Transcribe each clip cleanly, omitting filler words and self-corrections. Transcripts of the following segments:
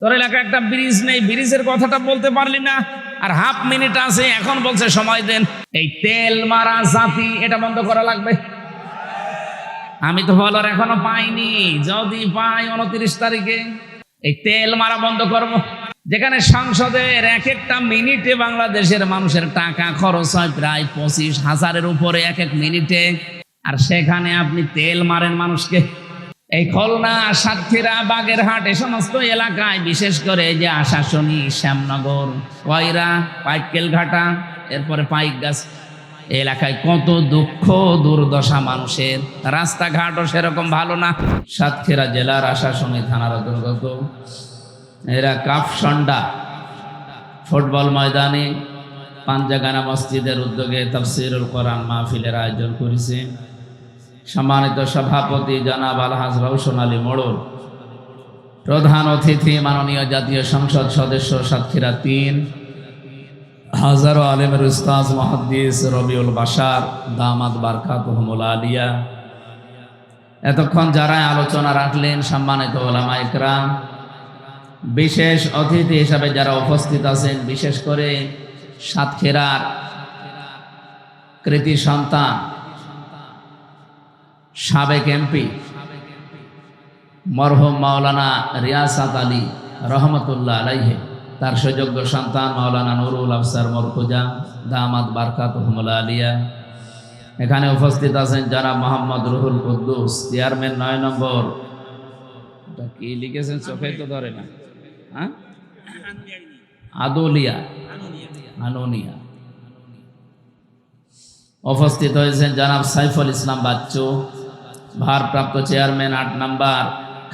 তোর এলাকায় একটা ব্রিজ নেই, ব্রিজের কথাটা বলতে পারলি না, আর হাফ মিনিট আছে, এখন বলছে সময় দেন। এই তেল মারা জাতি, এটা বন্ধ করা লাগবে। আমি তো বলার এখনো পাইনি, যদি পাই 29 তারিখে এই তেল মারা বন্ধ করব। যেখানে সংসদের এক একটা মিনিটে বাংলাদেশের মানুষের টাকা খরচ হয় প্রায় 25,000-এর উপরে এক এক মিনিটে, আর সেখানে আপনি তেল মারেন মানুষকে। এই খুলনা, সাতক্ষীরা, বাগেরহাট এই সমস্ত এলাকায়, বিশেষ করে যে আশাশুনি, শ্যামনগর, কয়রা, পাইকেলঘাটা, এরপরে পাইকগাছ এলাকায় কত দুঃখ দুর্দশা মানুষের। রাস্তাঘাটও সেরকম ভালো না। সাতক্ষীরা জেলার আশাশুনি থানার অন্তর্গত এরা কাফসন্ডা ফুটবল ময়দানে পাঞ্জাগানা মসজিদের উদ্যোগে তাফসীরুল কোরআন মাহফিলের আয়োজন করেছে। সম্মানিত সভাপতি জনাব আলহাজ রওশন আলী মোড়ল, প্রধান অতিথি মাননীয় জাতীয় সংসদ সদস্য সাতক্ষীরা 3 হাজারো আলেমের উস্তাজ মুহাদ্দিস রবিউল বাশার দামাত বারকাতুহুমুল আলিয়া, এতক্ষণ যারা আলোচনা রাখলেন সম্মানিত উলামা ইকরাম, বিশেষ অতিথি হিসাবে যারা উপস্থিত আছেন, বিশেষ করে সাতক্ষীরার কৃতি সন্তান সাবেক এমপি মরহুম মাওলানা রিয়াসাত আলী রহমতুল্লাহ আলাইহি, তার সুযোগ্য সন্তান মাওলানা নুরুল আফসার মরকুজা দামাত বারকাতুহুমুল আলিয়া, এখানে উপস্থিত আছেন জনাব মোহাম্মদ রুহুল কুদ্দুস, চেয়ারম্যান 9 নম্বর, এটা কি লিখেছেন চোখে তো ধরে না, হ্যাঁ, আদুলিয়া আনোনিয়া। উপস্থিত হয়েছেন জনাব সাইফুল ইসলাম বাচ্চু, ভারপ্রাপ্ত চেয়ারম্যান 8 নম্বর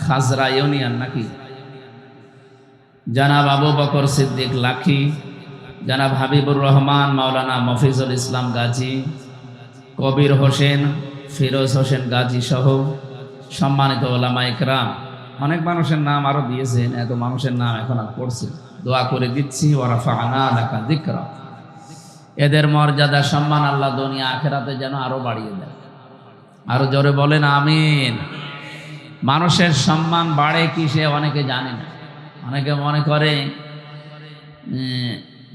খাজরা ইউনিয়ন নাকি, জনাব আবু বকর সিদ্দিক লাখি, জনাব হাবিবুর রহমান মাওলানা মফিজুল ইসলাম গাজী, কবির হোসেন, ফিরোজ হোসেন গাজী সহ সম্মানিত ওলামা ইকরাম। অনেক মানুষের নাম আরো দিয়েছেন, এত মানুষের নাম এখন আর পড়ছি, দোয়া করে দিচ্ছি ওয়ারাফা'না লাকা যিকরা। এদের মর্যাদা সম্মান আল্লাহ দুনিয়া আখিরাতে যেন আরো বাড়িয়ে দেয়। আরো জোরে বলেন আমিন। মানুষের সম্মান বাড়ে কিসে অনেকে জানে না। অনেকে মনে করে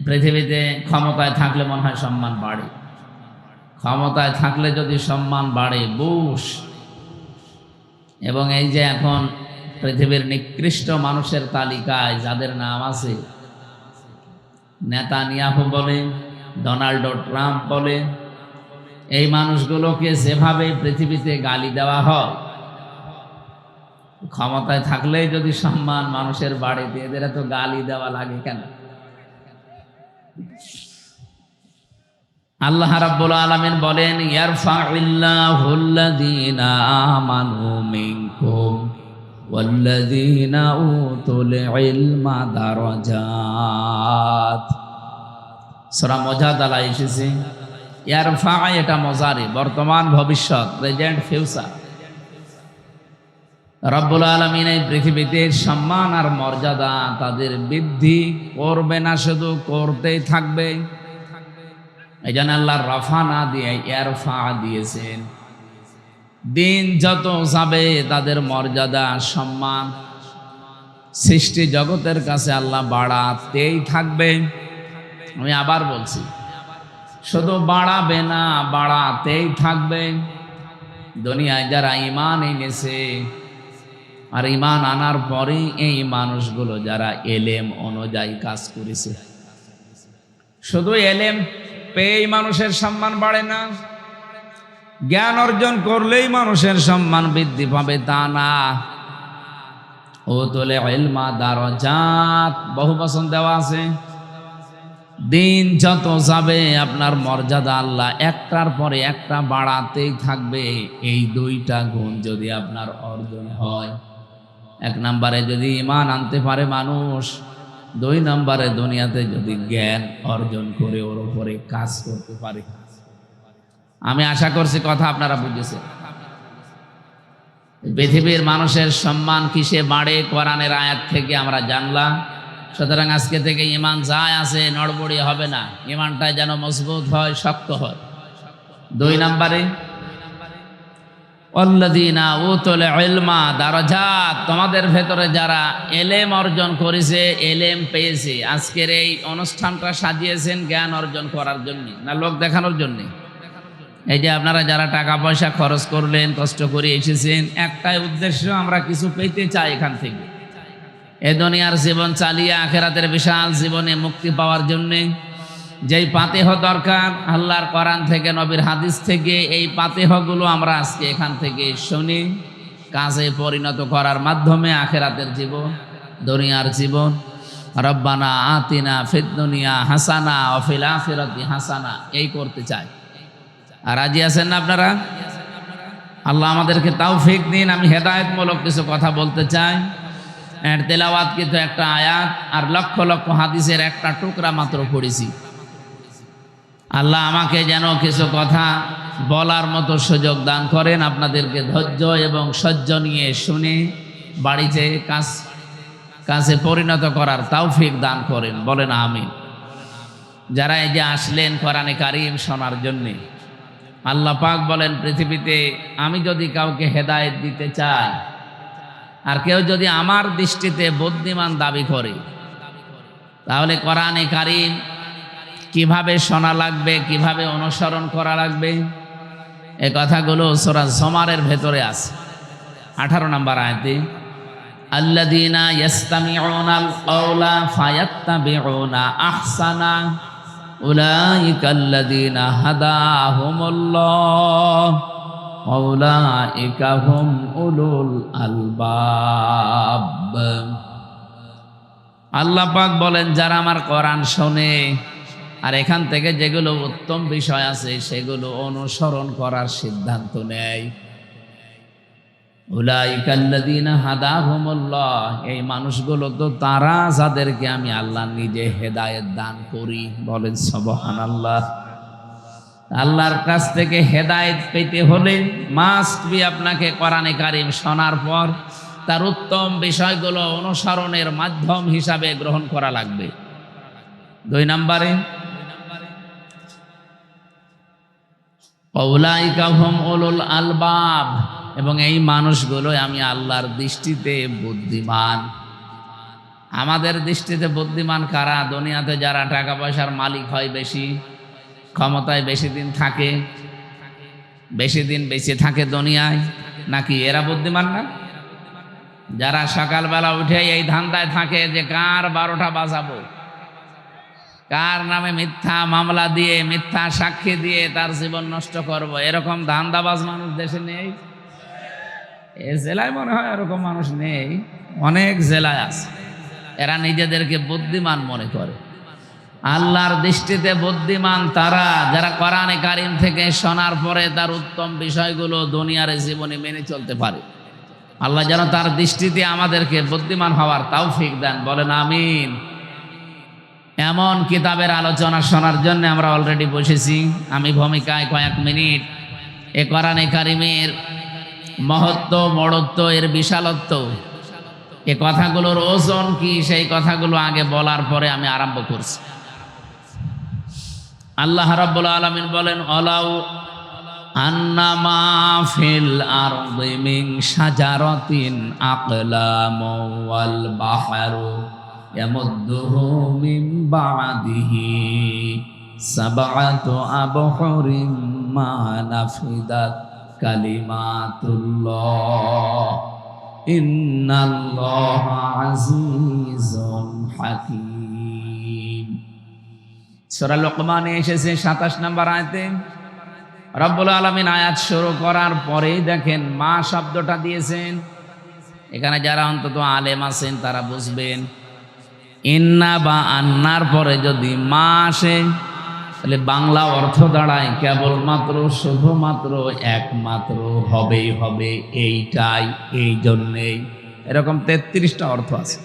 পৃথিবীতে ক্ষমতায় থাকলে মনে হয় সম্মান বাড়ে। ক্ষমতায় থাকলে যদি সম্মান বাড়ে বুশ, এবং এই যে এখন পৃথিবীর নিকৃষ্ট মানুষের তালিকায় যাদের নাম আছে, নেতানিয়াহু বলে, ডোনাল্ড ট্রাম্প বলে, এই মানুষগুলোকে যেভাবে পৃথিবীতে গালি দেওয়া হয়, ক্ষমতায় থাকলেই যদি সম্মান মানুষের বাড়িতে, এদের এত গালি দেওয়া লাগে কেন? আল্লাহ রাব্বুল আলামিন বলেন, ইয়ারফা'উল্লাহুল্লাযীনা আমানু মিনকুম ওয়াল্লাযীনা উতুল ইলমা দারাজাত। সূরা মুজাদালা এসেছে ইয়ারফা, এটা মুজারি, বর্তমান ভবিষ্যৎ, প্রেজেন্ট ফিউচার। রব্বুল আলামিন এই পৃথিবীতে সম্মান আর মর্যাদা তাদের বৃদ্ধি করবে না, শুধু করতেই থাকবে। এই জন্য আল্লাহ রফা না দিয়ে ইয়ারফা দিয়েছেন। দিন যত যাবে তাদের মর্যাদা সম্মান সৃষ্টি জগতের কাছে আল্লাহ বাড়াতেই থাকবে। আমি আবার বলছি, শুধু বাড়াবে না, বাড়াতেই থাকবে। দুনিয়ায় যারা ঈমান এনেছে, আর ঈমান আনার পরে এই মানুষগুলো যারা এলেম অনুযায়ী কাজ করেছে, শুধু এলেম পেয়েই মানুষের সম্মান বাড়ে না, জ্ঞান অর্জন করলেই মানুষের সম্মান বৃদ্ধি পাবে তা না। উতুল ইলমা দারাজাত, বহু বচন দেওয়া আছে। দিন যত যাবে আপনার মর্যাদা আল্লাহ একটার পরে একটা বাড়াতেই থাকবে। এই 2টা গুণ যদি আপনার অর্জন হয়, 1 নম্বরে যদি ঈমান আনতে পারে মানুষ, 2 নম্বরে দুনিয়াতে যদি জ্ঞান অর্জন করে ওর উপরে কাজ করতে পারে। আমি আশা করছি কথা আপনারা বুঝেছেন। পৃথিবীর মানুষের সম্মান কিসে বাড়ে, কোরআনের আয়াত থেকে আমরা জানলাম। সুতরাং আজকে থেকে ঈমান যায় আছে নড়বড়ি হবে না, ঈমানটা যেন মজবুত হয়, শক্ত হয়। 2 নম্বরে আল্লাযীনা উতুল ইলমা দারাজাত, তোমাদের ভেতরে যারা এলেম অর্জন করেছে, এলেম পেয়েছে। আজকের এই অনুষ্ঠানটা সাজিয়েছেন জ্ঞান অর্জন করার জন্য, না লোক দেখানোর জন্য? এই যে আপনারা যারা টাকা পয়সা খরচ করলেন, কষ্ট করে এসেছেন, একটাই উদ্দেশ্য, আমরা কিছু পেতে চাই এখান থেকে। এ দুনিয়ার জীবন চালিয়ে আখিরাতের বিশাল জীবনে মুক্তি পাওয়ার জন্যে যেই পাতেহ দরকার আল্লাহর কোরআন থেকে, নবীর হাদিস থেকে, এই পাতেহগুলো আমরা আজকে এখান থেকে শুনি, কাজে পরিণত করার মাধ্যমে আখিরাতের জীবন, দুনিয়ার জীবন, রব্বানা আতিনা ফিদ দুনিয়া হাসানা ওয়া ফিল আখিরাতি হাসানা, এই করতে চাই। আর রাজি আছেন না আপনারা? আল্লাহ আমাদেরকে তৌফিক দিন। আমি হেদায়েতমূলক কিছু কথা বলতে চাই। এর তেলাওয়াত কিন্তু একটা আয়াত আর লক্ষ লক্ষ হাদিসের একটা টুকরা মাত্র পড়েছি। আল্লাহ আমাকে যেন কিছু কথা বলার মতো সুযোগ দান করেন, আপনাদেরকে ধৈর্য এবং সহ্য নিয়ে শুনে বাড়িতে কাজে পরিণত করার তৌফিক দান করেন, বলেন আমিন। যারা এই যে আসলেন কোরআনে কারীম শোনার জন্যে, আল্লাহ পাক বলেন পৃথিবীতে আমি যদি কাউকে হেদায়েত দিতে চাই, আর কেউ যদি আমার দৃষ্টিতে বুদ্ধিমান দাবি করে, তাহলে কোরআনে কারীম কিভাবে শোনা লাগবে, কিভাবে অনুসরণ করা লাগবে, এই কথাগুলো সূরা জুমারের ভেতরে আছে 18 নম্বর আয়াতে। আল্লাযীনা ইয়াস্তামিউনাল কাওলা ফায়াত্তাবিউনা আহসানা উলাইকাল্লাযীনা হাদাহুমুল্লাহ ওয়া উলাইকা হুম উলুল আলবাব। আল্লাহ পাক বলেন যারা আমার কোরআন শোনে আর এখান থেকে যেগুলো উত্তম বিষয় আছে সেগুলো অনুসরণ করার সিদ্ধান্ত নেয়, উলাইকাল্লাযীনা হাদাহুমুল্লাহ, এই মানুষগুলো তো তারা যাদেরকে আমি আল্লাহ নিজে হেদায়েত দান করি, বলেন সুবহানাল্লাহ। আল্লাহর কাছ থেকে হেদায়েত পেতে হলে মাস্ট বি আপনাকে কোরআনে কারীম শোনার পর তার উত্তম বিষয়গুলো অনুসরণের মাধ্যম হিসাবে গ্রহণ করা লাগবে। 2 নম্বরে উলাইকা হুম উলুল আলবাব, এবং এই মানুষগুলো আমি আল্লাহর দৃষ্টিতে বুদ্ধিমান। আমাদের দৃষ্টিতে বুদ্ধিমান কারা? দুনিয়াতে যারা টাকা পয়সার মালিক হয়, বেশি ক্ষমতায় বেশি দিন থাকে, বেশি দিন বেঁচে থাকে দুনিয়ায়, নাকি এরা বুদ্ধিমান না? যারা সকালবেলা উঠে এই ধান্দায় থাকে যে কার 12টা বাজাবো, কার নামে মিথ্যা মামলা দিয়ে, মিথ্যা সাক্ষী দিয়ে তার জীবন নষ্ট করব, এরকম ধান্দাবাজ মানুষ দেশে নেই? এ জেলায় মনে হয় এরকম মানুষ নেই, অনেক জেলায় আছে। এরা নিজেদেরকে বুদ্ধিমান মনে করে। আল্লাহর দৃষ্টিতে বুদ্ধিমান তারা যারা কোরআনে কারীম থেকে শোনার পরে তার উত্তম বিষয়গুলো দুনিয়ার জীবনে মেনে চলতে পারে। আল্লাহ যেন তার দৃষ্টিতে আমাদেরকে বুদ্ধিমান হওয়ার তৌফিক দেন, বলেন আমিন। এমন কিতাবের আলোচনা শোনার জন্য আমরা অলরেডি বসেছি। আমি ভূমিকায় কয়েক মিনিট এ কোরআনে কারীমের মহত্ব, বড়ত্ব, এর বিশালত্ব, এ কথাগুলোর ওজন কি, সেই কথাগুলো আগে বলার পরে আমি আরম্ভ করছি। আল্লাহ রাব্বুল আলামিন বলেন আলাউ আন্নামা ফিল আরদি মিন শাজারাতিন আকলামু ওয়াল বাহরু ইয়ামুদ্দুহু মিন বা'দিহি সাবআতু আবহুরিম মা নাফিদাত কালিমাতুল্লাহ ইন্নাল্লাহা আজিজুন হাকীম। সূরা লোকমানে এসেছে 27 নম্বর আয়াতে। রব্বুল আলামিন আয়াত শুরু করার পরেই দেখেন মা শব্দটা দিয়েছেন। এখানে যারা অন্তত আলেম আছেন তারা বুঝবেন, ইন্না বা আন্নার পরে যদি মা আসে তাহলে বাংলা অর্থ দাঁড়ায় কেবলমাত্র, শুধুমাত্র, একমাত্র, হবেই হবে, এইটাই, এই জন্যেই। এরকম 33টা অর্থ আছে।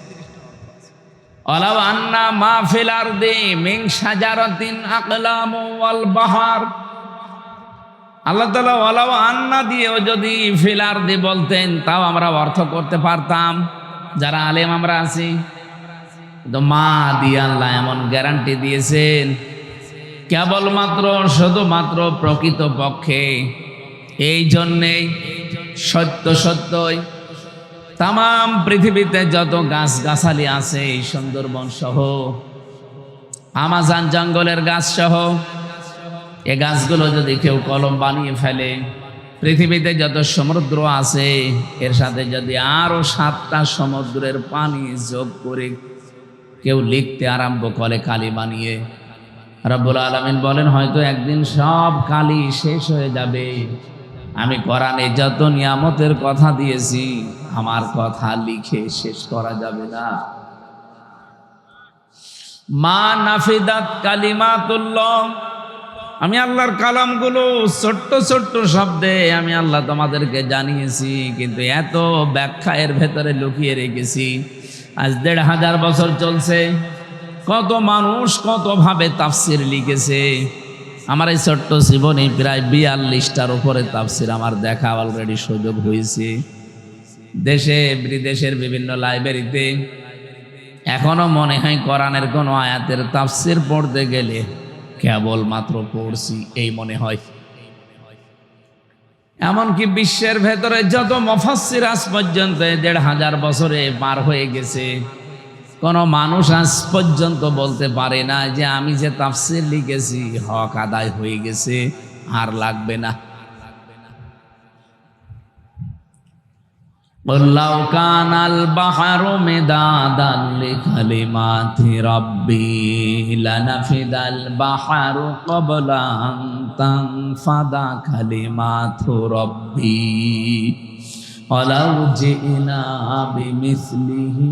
আলাউ আন্না মা ফিল আরদি মিন শাজারাতিন আকলামু ওয়াল বাহার। আল্লাহ তাআলা আলাউ আন্না দিয়েও যদি ফিল আরদি বলতেন তাও আমরা অর্থ করতে পারতাম, যারা আলেম আমরা আছি। তো মা দিয়ে আল্লাহ এমন গ্যারান্টি দিয়েছেন কেবলমাত্র, শুধুমাত্র, প্রকৃত পক্ষে, এই জন্যেই সত্য সত্যই তাম পৃথিবীতে যত গাছগাছালি আছে এই সুন্দরবন সহ আমাজন জঙ্গলের গাছ সহ এই গাছগুলো যদি কেউ কলম বানিয়ে ফেলে, পৃথিবীতে যত সমুদ্র আছে এর সাথে যদি আরো 7টা সমুদ্রের পানি যোগ করে কেউ লিখতে আরম্ভ করে কালি বানিয়ে, রব্বুল আলামিন বলেন হয়তো একদিন সব কালি শেষ হয়ে যাবে। আমি কোরআনে যত নিয়ামতের কথা দিয়েছি আমার কথা লিখে শেষ করা যাবে না। মা নাফিদাত কালিমাতুল্লাহ, আমি আল্লাহর কালামগুলো ছোট্ট ছোট্ট শব্দে আমি আল্লাহ তোমাদেরকে জানিয়েছি, কিন্তু এত ব্যাখ্যা এর ভেতরে লুকিয়ে রেখেছি। আজ 1500 বছর চলছে, কত মানুষ কত ভাবে তাফসির লিখেছে। আমার এই ছোট্ট জীবনে প্রায় 42টার উপরে তাফসির আমার দেখা অলরেডি সুযোগ হয়েছে। দেশে বিদেশের বিভিন্ন লাইব্রেরিতে এখনো মনে হয় কোরআনের কোনো আয়াতের তাফসির পড়তে গেলে কেবল মাত্র পড়ছি এই মনে হয়। এমনকি বিশ্বের ভেতরে যত মুফাসসির আজ পর্যন্ত 1500 বছরে পার হয়ে গেছে, কোন মানুষ আজ পর্যন্ত বলতে পারে না যে আমি যে তাফসির লিখেছি হক আদায় হয়ে গেছে, আর লাগবে না। লাউ কানাল বাহরু মিদাদান লিকালিমাতি রাব্বি লানাফিদাল বাহরু ক্বাবলা আন তানফাদা কালিমাতু রাব্বি ওয়ালাউ জিনা বিমিসলিহি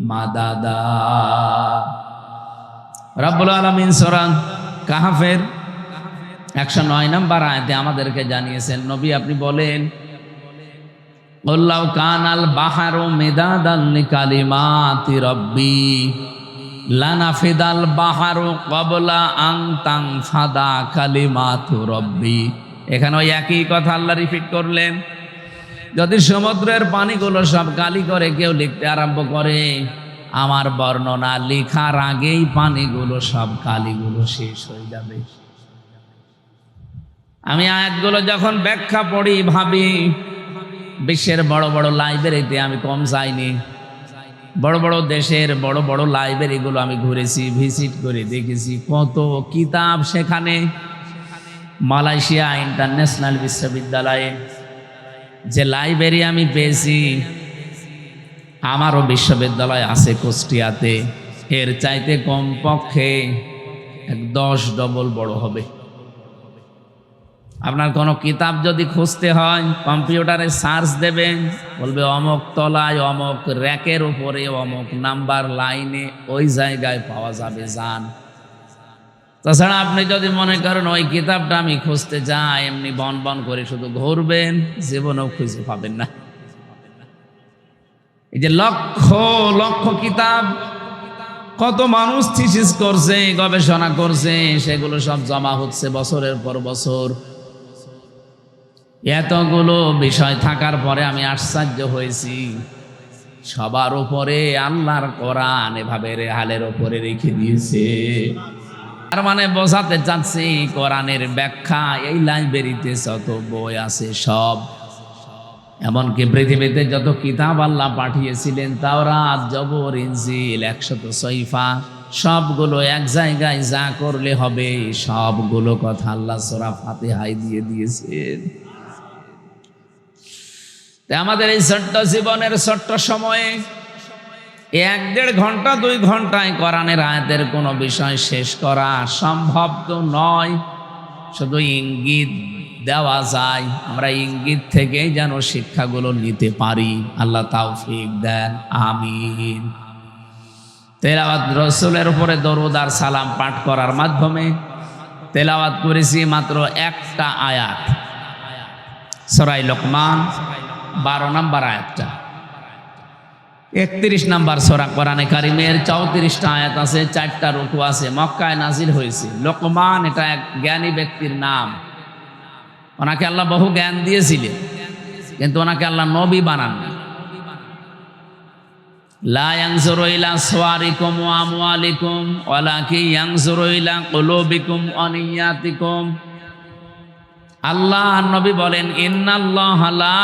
মাদাদা। রব্বুল আলামিন সূরা কাহফের 109 নম্বর আয়াতে আমাদেরকে জানিয়েছেন, নবী আপনি বলেন লাউ কানাল বাহরু মিদাদান লিকালিমাতি রাব্বি লানাফিদাল বাহরু ক্বাবলা আন তানফাদা কালিমাতু রাব্বি। এখানে ওই একই কথা আল্লাহ রিপিট করলেন, যদি সমুদ্রের পানিগুলো সব কালি করে কেউ লিখতে আরম্ভ করে, আমার বর্ণনা লেখার আগেই পানিগুলো সব কালিগুলো শেষ হয়ে যাবে। আমি আয়াতগুলো যখন ব্যাখ্যা পড়ি ভাবি, বিশ্বের বড় বড় লাইব্রেরিতে আমি কম যাইনি, বড় বড় দেশের বড় বড় লাইব্রেরিগুলো আমি ঘুরেছি, ভিজিট করে দেখেছি কত কিতাব সেখানে। মালয়েশিয়া ইন্টারন্যাশনাল বিশ্ববিদ্যালয়ে যে লাইব্রেরি আমি পেয়েছি, আমারও বিশ্ববিদ্যালয় আছে কুষ্টিয়াতে, এর চাইতে কমপক্ষে 10 ডবল বড় হবে। আপনার কোনো কিতাব যদি খুঁজতে হয় কম্পিউটারে সার্চ দেবেন, বলবে অমুক তলায় অমুক র্যাকের উপরে অমুক নাম্বার লাইনে ওই জায়গায় পাওয়া যাবে, যান। তাছাড়া আপনি যদি মনে করেন ওই কিতাবটা আমি খুঁজতে যাই, এমনি বন বন করে শুধু ঘুরবেন, জীবনেও খুঁজে পাবেন না। এই যে লক্ষ লক্ষ কিতাব, কত মানুষ থিসিস করছে, গবেষণা করছে, সেগুলো সব জমা হচ্ছে বছরের পর বছর। এতগুলো বিষয় থাকার পরে আমি আশ্চর্য হয়েছি, সবার উপরে আল্লাহর কোরআন এভাবে রেহালের উপরে রেখে দিয়েছে। তার মানে বোঝাতে চাচ্ছি কোরআনের ব্যাখ্যা এই লাইব্রেরিতে যত বই আছে সব, এমনকি পৃথিবীতে যত কিতাব আল্লাহ পাঠিয়েছিলেন, তাওরাত, জবর, ইনজিল, 100 সহিফা, সবগুলো এক জায়গায় যা করলে হবে সবগুলো কথা আল্লাহ সূরা ফাতিহায় দিয়ে দিয়েছেন। আমাদের এই ছোট্ট জীবনের ছোট্ট সময়ে 1-1.5 ঘন্টা 2 ঘন্টায় কোরআনের আয়াতের কোনো বিষয় শেষ করা সম্ভব তো নয়। শুধু ইঙ্গিত দেওয়া যায়, আমরা ইঙ্গিত থেকেই যেন শিক্ষাগুলো নিতে পারি। আল্লাহ তাওফিক দেন, আমিন। তেলাওয়াত, রসুলের উপরে দরুদ আর সালাম পাঠ করার মাধ্যমে তেলাওয়াত করেছি মাত্র একটা আয়াত, সূরা লোকমান 12 নম্বর আয়াতটা। 31 নম্বর সূরা কোরআনে কারিমের 34টা আয়াত আছে, 4টা রুকু আছে, মক্কায় নাজিল হয়েছে। লোকমান এটা এক জ্ঞানী ব্যক্তির নাম, ওনাকে আল্লাহ বহু জ্ঞান দিয়েছিলেন, কিন্তু ওনাকে আল্লাহ নবী বানাননি। লা ইয়ানজুরু ইলা সুওয়ারিকুম ওয়া আমওয়ালিকুম ওয়ালাকিন ইয়ানজুরু ইলা কুলুবিকুম ওয়া নিয়াতিকুম। আল্লাহ নবী বলেন ইন্নাল্লাহা লা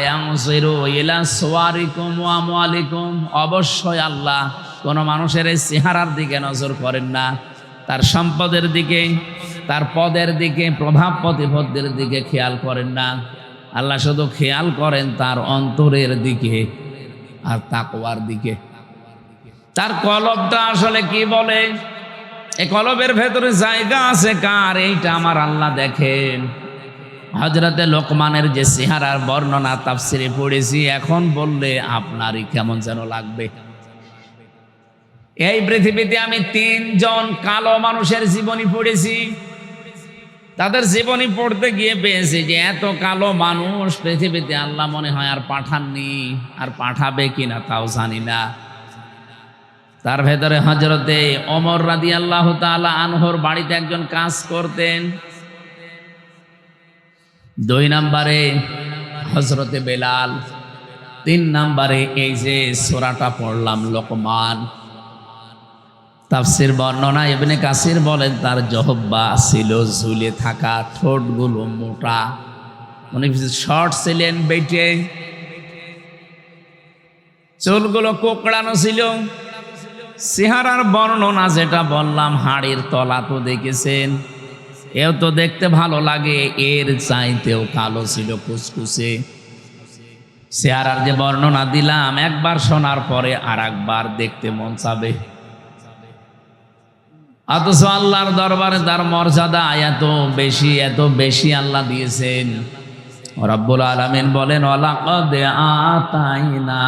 ইয়ানজিরু ইলা সুওয়ারিকুম ওয়া আমওয়ালিকুম, অবশ্যই আল্লাহ কোন মানুষের এই চেহারার দিকে নজর করেন না, তার সম্পদের দিকে, তার পদের দিকে, প্রভাব প্রতিপত্তির দিকে খেয়াল করেন না। আল্লাহ শুধু খেয়াল করেন তার অন্তরের দিকে আর তাকওয়ার দিকে। তার কলবটা আসলে কি বলে, এই কলবের ভেতরে জায়গা আছে কার, এইটা আমার আল্লাহ দেখেন। হযরতে লোকমানের যে চেহারার বর্ণনা তাফসিরে পড়েছি, এখন বললে আপনারই কেমন যেন লাগবে। এই পৃথিবীতে আমি 3 জন কালো মানুষের জীবনী পড়েছি। তাদের জীবনী পড়তে গিয়ে পেয়েছি যে এত কালো মানুষ পৃথিবীতে আল্লাহ মনে হয় আর পাঠাননি, আর পাঠাবে কিনা তাও জানি না। তার ভেতরে হযরতে ওমর রাদিয়াল্লাহু তাআলা আনহুর বাড়িতে একজন কাজ করতেন। 2 নম্বরে হযরতে বেলাল, 3 নম্বরে এই যে সূরাটা পড়লাম লোকমান। তাফসীর বর্ণনা ইবনে কাসির বলেন তার জহব্বা ছিল ঝুলে থাকা, ঠোঁটগুলো মোটা, উনি শর্ট ছিলেন, বেটে, চুলগুলো কোকড়ানো ছিল। চেহারার বর্ণনা যেটা বললাম, হাড়ির তলা তো দেখেছেন, এও তো দেখতে ভালো লাগে, এর চাইতেও কালো ছিল, কুচকুচে। চেহারার যে বর্ণনা দিলাম, একবার শোনার পরে আর একবার দেখতে মন চাবে। অথচ আল্লাহর দরবারে তার মর্যাদা এত বেশি, এত বেশি আল্লাহ দিয়েছেন। রব্বুল আলামিন বলেন ওয়ালাকাদ আতাইনা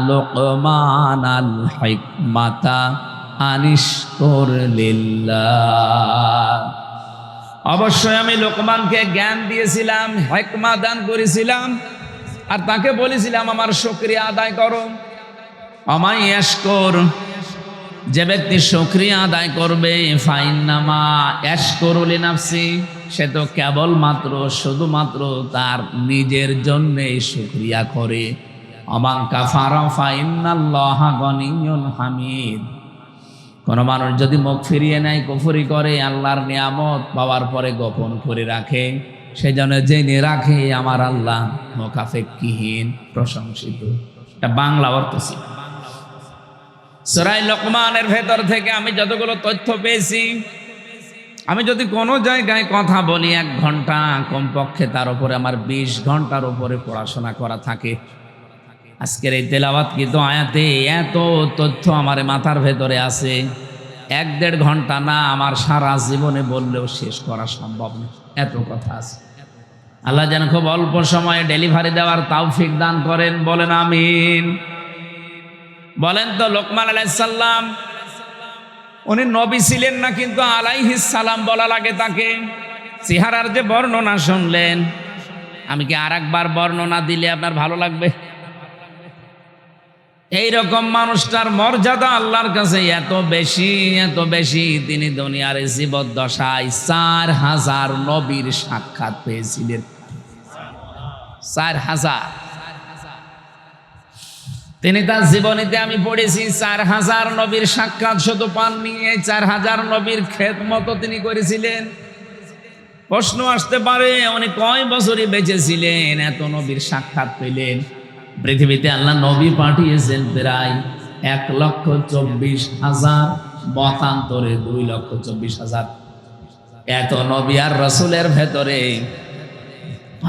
লুকমানাল হিকমাতা আনিশকুর লিল্লাহ, অবশ্যই আমি লোকমানকে জ্ঞান দিয়েছিলাম, হিকমা দান করেছিলাম, আর তাকে বলেছিলাম আমার শুকরিয়া আদায় করো। আমায় ইয়াশকুর, যে ব্যক্তি শুকরিয়া আদায় করবে, ফাইন্নামা ইয়াশকুরু লিনাফসি, সে তো কেবলমাত্র শুধুমাত্র তার নিজের জন্যই শুকরিয়া করে। আমান কাফারা ফাইন্নাল্লাহা গনিয়্যুন হামিদ, কোন মানুষ যদি মুখ ফিরিয়ে নেয়, কুফরি করে, আল্লাহর নিয়ামত পাওয়ার পরে গোপন করে রাখে, সে যেন জেনে রাখে আমার আল্লাহ মুখাফেক্ষিহীন, প্রশংসিত। এটা বাংলা অর্থ ছিল। সূরা লোকমানের ভেতর থেকে আমি যতগুলো তথ্য পেয়েছি, আমি যদি কোনো জায়গায় কথা বলি 1 ঘন্টা, কমপক্ষে তার উপরে আমার 20 ঘন্টার উপরে পড়াশোনা করা থাকে। আজকের এই তেলাওয়াতকৃত আয়াতে এত তথ্য আমার মাথার ভেতরে আছে, 1-1.5 ঘন্টা না, আমার সারা জীবনে বললেও শেষ করা সম্ভব না, এত কথা আছে। আল্লাহ যেন খুব অল্প সময়ে ডেলিভারি দেওয়ার তৌফিক দান করেন, বলেন আমিন। বলেন তো, লোকমান আলাইহিস সালাম উনি নবী ছিলেন না, কিন্তু আলাইহিস সালাম বলা লাগে তাকে। চেহারার যে বর্ণনা শুনলেন, আমি কি আর একবার বর্ণনা দিলে আপনার ভালো লাগবে? এইরকম মানুষটার মর্যাদা আল্লাহর কাছে এত বেশি, এত বেশি, তিনি দুনিয়ার জীবদ্দশায় 4000 নবীর সাক্ষাৎ পেয়েছিলেন। 4000। তিনি তার জীবনীতে আমি পড়েছি 4000 নবীর সাক্ষাৎ শুধু পাননি, এই 4000 নবীর খেদমত তিনি করেছিলেন। প্রশ্ন আসতে পারে উনি কয় বছরই বেঁচে ছিলেন, এত নবীর সাক্ষাৎ পেলেন? পৃথিবীতে আল্লাহ নবী পাঠিয়েছেন প্রায় 1,24,000, মতান্তরে 2,24,000। এত নবী আর রাসূলের ভেতরে